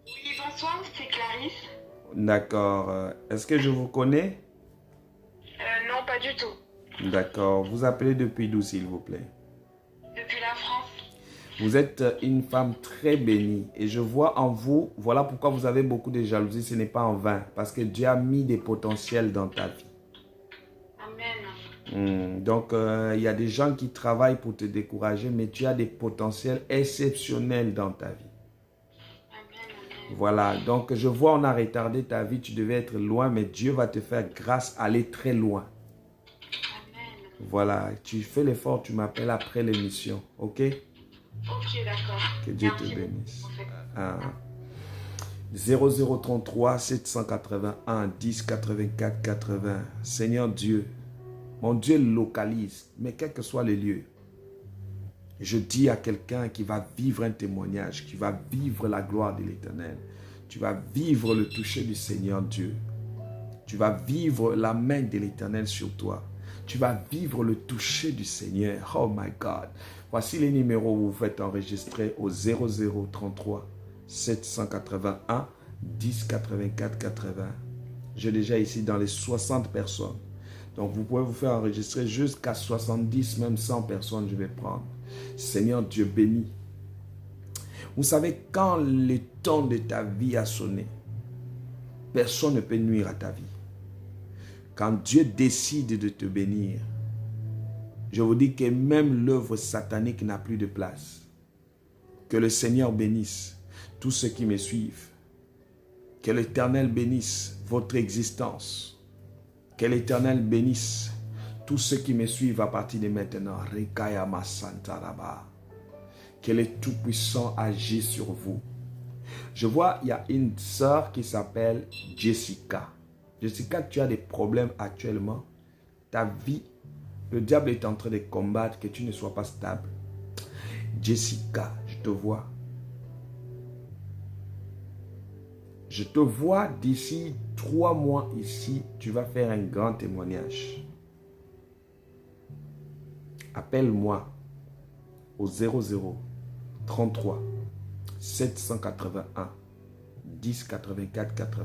Oui, bonsoir, c'est Clarisse. D'accord. Est-ce que je vous connais? Non, pas du tout. D'accord. Vous appelez depuis d'où, s'il vous plaît? Depuis la France. Vous êtes une femme très bénie et je vois en vous, voilà pourquoi vous avez beaucoup de jalousie, ce n'est pas en vain, parce que Dieu a mis des potentiels dans ta vie. Amen. Donc, il y a des gens qui travaillent pour te décourager, mais tu as des potentiels exceptionnels dans ta vie. Amen. Voilà, donc je vois on a retardé ta vie, tu devais être loin, mais Dieu va te faire grâce à aller très loin. Amen. Voilà, tu fais l'effort, tu m'appelles après l'émission, ok? Ok, d'accord. Que Dieu Merci te bénisse. beaucoup. 0033 781 10 84 80. Seigneur Dieu, mon Dieu localise, mais quel que soit le lieu, je dis à quelqu'un qui va vivre un témoignage, qui va vivre la gloire de l'Éternel, tu vas vivre le toucher du Seigneur Dieu, tu vas vivre la main de l'Éternel sur toi, tu vas vivre le toucher du Seigneur. Oh my God. Voici les numéros où vous faites enregistrer au 0033 781 10 84 80. J'ai déjà ici dans les 60 personnes. Donc vous pouvez vous faire enregistrer jusqu'à 70, même 100 personnes, je vais prendre. Seigneur Dieu béni. Vous savez, quand le temps de ta vie a sonné, personne ne peut nuire à ta vie. Quand Dieu décide de te bénir, je vous dis que même l'œuvre satanique n'a plus de place. Que le Seigneur bénisse tous ceux qui me suivent. Que l'Éternel bénisse votre existence. Que l'Éternel bénisse tous ceux qui me suivent à partir de maintenant. Que le Tout-Puissant agisse sur vous. Je vois, il y a une sœur qui s'appelle Jessica. Jessica, tu as des problèmes actuellement. Ta vie, le diable est en train de combattre que tu ne sois pas stable. Jessica, je te vois. Je te vois d'ici 3 mois ici, tu vas faire un grand témoignage. Appelle-moi au 0033 781 10 84 80.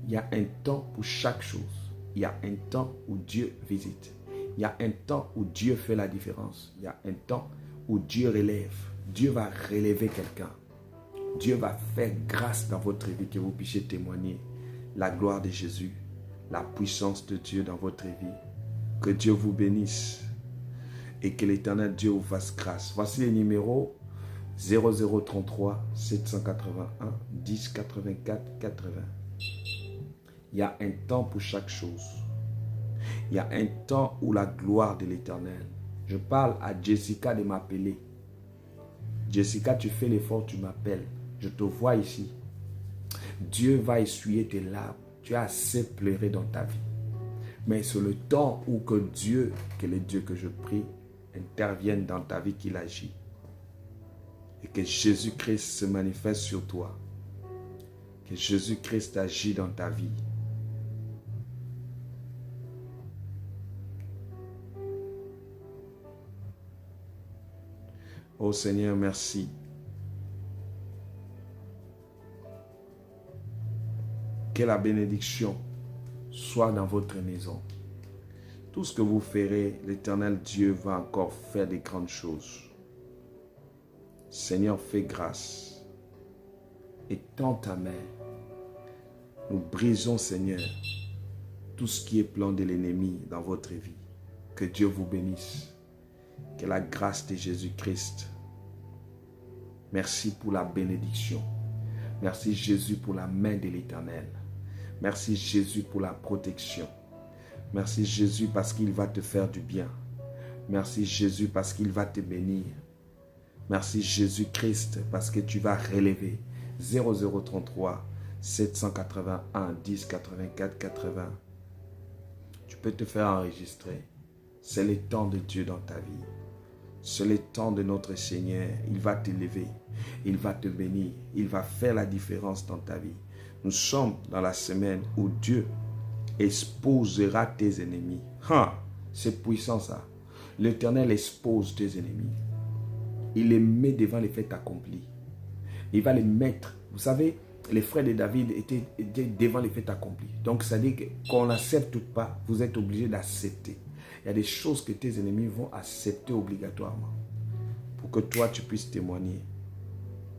Il y a un temps pour chaque chose. Il y a un temps où Dieu visite. Il y a un temps où Dieu fait la différence. Il y a un temps où Dieu relève. Dieu va relever quelqu'un. Dieu va faire grâce dans votre vie que vous puissiez témoigner la gloire de Jésus, la puissance de Dieu dans votre vie. Que Dieu vous bénisse et que l'Éternel Dieu vous fasse grâce. Voici les numéros 0033 781 10 84 80. Il y a un temps pour chaque chose. Il y a un temps où la gloire de l'Éternel. Je parle à Jessica de m'appeler. Jessica, tu fais l'effort, tu m'appelles. Je te vois ici. Dieu va essuyer tes larmes. Tu as assez pleuré dans ta vie. Mais c'est le temps où que le Dieu que je prie, intervienne dans ta vie, qu'il agit. Et que Jésus-Christ se manifeste sur toi. Que Jésus-Christ agit dans ta vie. Oh Seigneur, merci. Que la bénédiction soit dans votre maison. Tout ce que vous ferez, l'Éternel Dieu va encore faire des grandes choses. Seigneur, fais grâce. Et tends ta main. Nous brisons, Seigneur, tout ce qui est plan de l'ennemi dans votre vie. Que Dieu vous bénisse. Que la grâce de Jésus-Christ. Merci pour la bénédiction. Merci Jésus pour la main de l'Éternel. Merci Jésus pour la protection. Merci Jésus parce qu'il va te faire du bien. Merci Jésus parce qu'il va te bénir. Merci Jésus-Christ parce que tu vas relever 0033 781 10 84 80. Tu peux te faire enregistrer. C'est le temps de Dieu dans ta vie. C'est le temps de notre Seigneur. Il va t'élever. Il va te bénir. Il va faire la différence dans ta vie. Nous sommes dans la semaine où Dieu exposera tes ennemis. C'est puissant ça. L'Éternel expose tes ennemis. Il les met devant les faits accomplis. Il va les mettre. Vous savez, les frères de David étaient devant les faits accomplis. Donc, ça dit qu'on n'accepte pas, vous êtes obligé d'accepter. Il y a des choses que tes ennemis vont accepter obligatoirement. Pour que toi, tu puisses témoigner.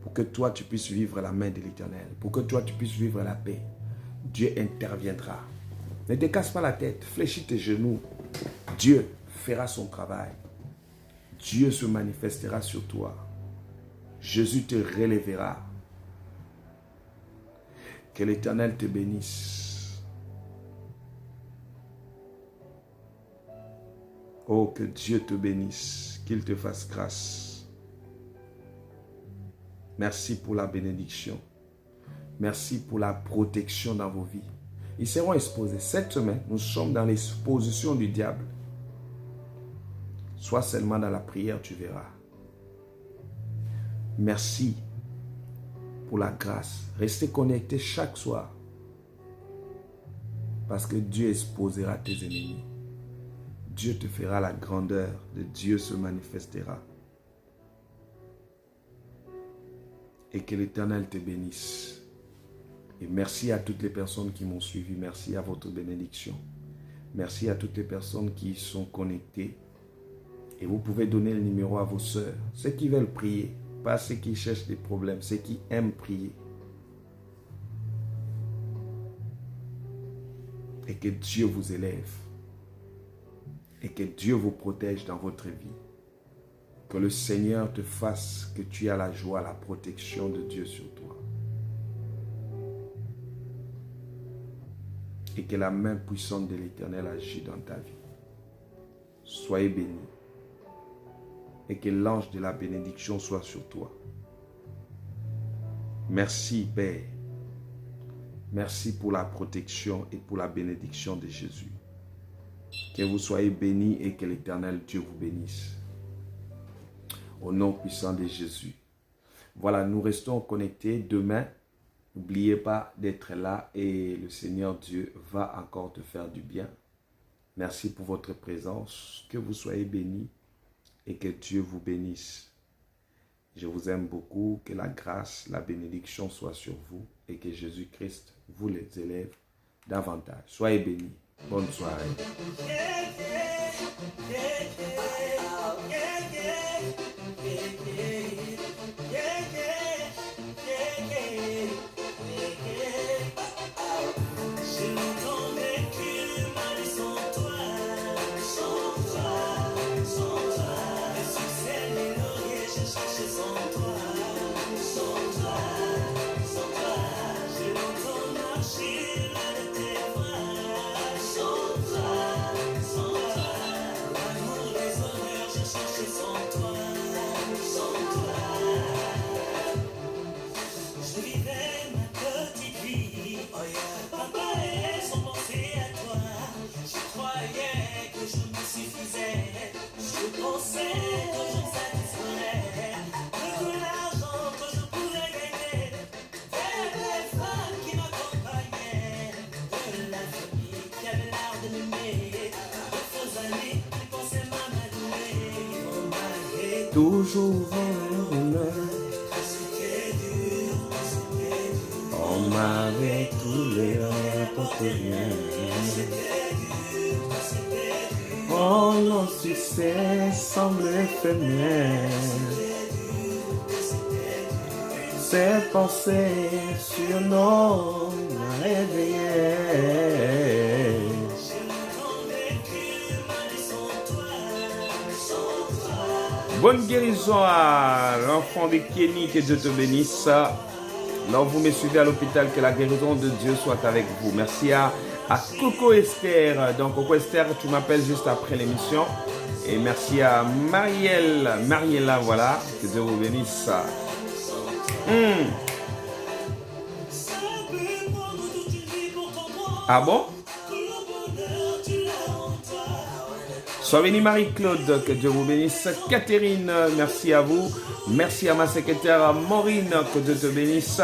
Pour que toi, tu puisses vivre la main de l'Éternel. Pour que toi, tu puisses vivre la paix. Dieu interviendra. Ne te casse pas la tête. Fléchis tes genoux. Dieu fera son travail. Dieu se manifestera sur toi. Jésus te relèvera. Que l'Éternel te bénisse. Oh, que Dieu te bénisse. Qu'il te fasse grâce. Merci pour la bénédiction. Merci pour la protection dans vos vies. Ils seront exposés. Cette semaine, nous sommes dans l'exposition du diable. Sois seulement dans la prière, tu verras. Merci pour la grâce. Restez connectés chaque soir. Parce que Dieu exposera tes ennemis. Dieu te fera la grandeur de Dieu se manifestera. Et que l'Éternel te bénisse. Et merci à toutes les personnes qui m'ont suivi. Merci à votre bénédiction. Merci à toutes les personnes qui sont connectées. Et vous pouvez donner le numéro à vos sœurs. Ceux qui veulent prier. Pas ceux qui cherchent des problèmes. Ceux qui aiment prier. Et que Dieu vous élève. Et que Dieu vous protège dans votre vie. Que le Seigneur te fasse que tu aies la joie, la protection de Dieu sur toi. Et que la main puissante de l'Éternel agisse dans ta vie. Soyez bénis. Et que l'ange de la bénédiction soit sur toi. Merci Père. Merci pour la protection et pour la bénédiction de Jésus. Que vous soyez bénis et que l'Éternel Dieu vous bénisse. Au nom puissant de Jésus. Voilà, nous restons connectés demain. N'oubliez pas d'être là et le Seigneur Dieu va encore te faire du bien. Merci pour votre présence. Que vous soyez bénis et que Dieu vous bénisse. Je vous aime beaucoup. Que la grâce, la bénédiction soit sur vous et que Jésus-Christ vous les élève davantage. Soyez bénis. Bonne soirée. Toujours bonheur. On m'avait tous les n'importe rien. Oh, nos succès semblent éphémères. Ces pensées sur nos réveillés. Bonne guérison à l'enfant de Kenny, que Dieu te bénisse. Là où vous me suivez à l'hôpital, que la guérison de Dieu soit avec vous. Merci à Coco Esther. Donc Coco Esther, tu m'appelles juste après l'émission. Et merci à Mariella, voilà. Que Dieu vous bénisse. Ah bon? Sois bénie Marie-Claude, que Dieu vous bénisse. Catherine, merci à vous. Merci à ma secrétaire Maureen, que Dieu te bénisse.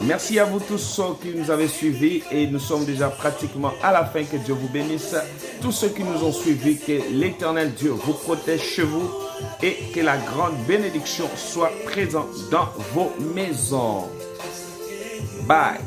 Merci à vous tous qui nous avez suivis et nous sommes déjà pratiquement à la fin, que Dieu vous bénisse. Tous ceux qui nous ont suivis, que l'Éternel Dieu vous protège chez vous et que la grande bénédiction soit présente dans vos maisons. Bye.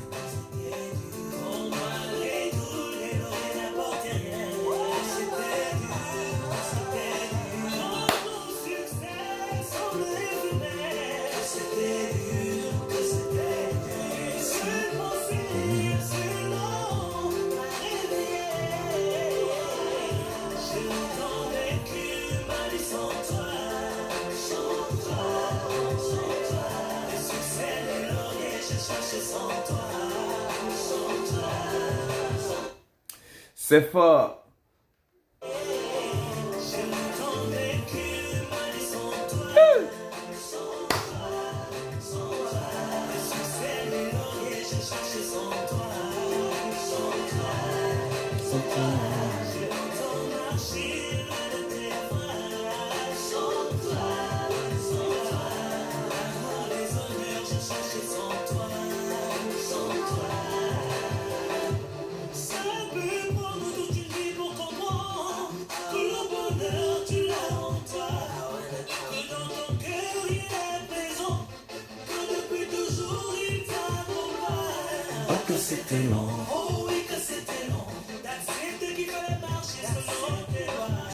C'est fort. C'était long.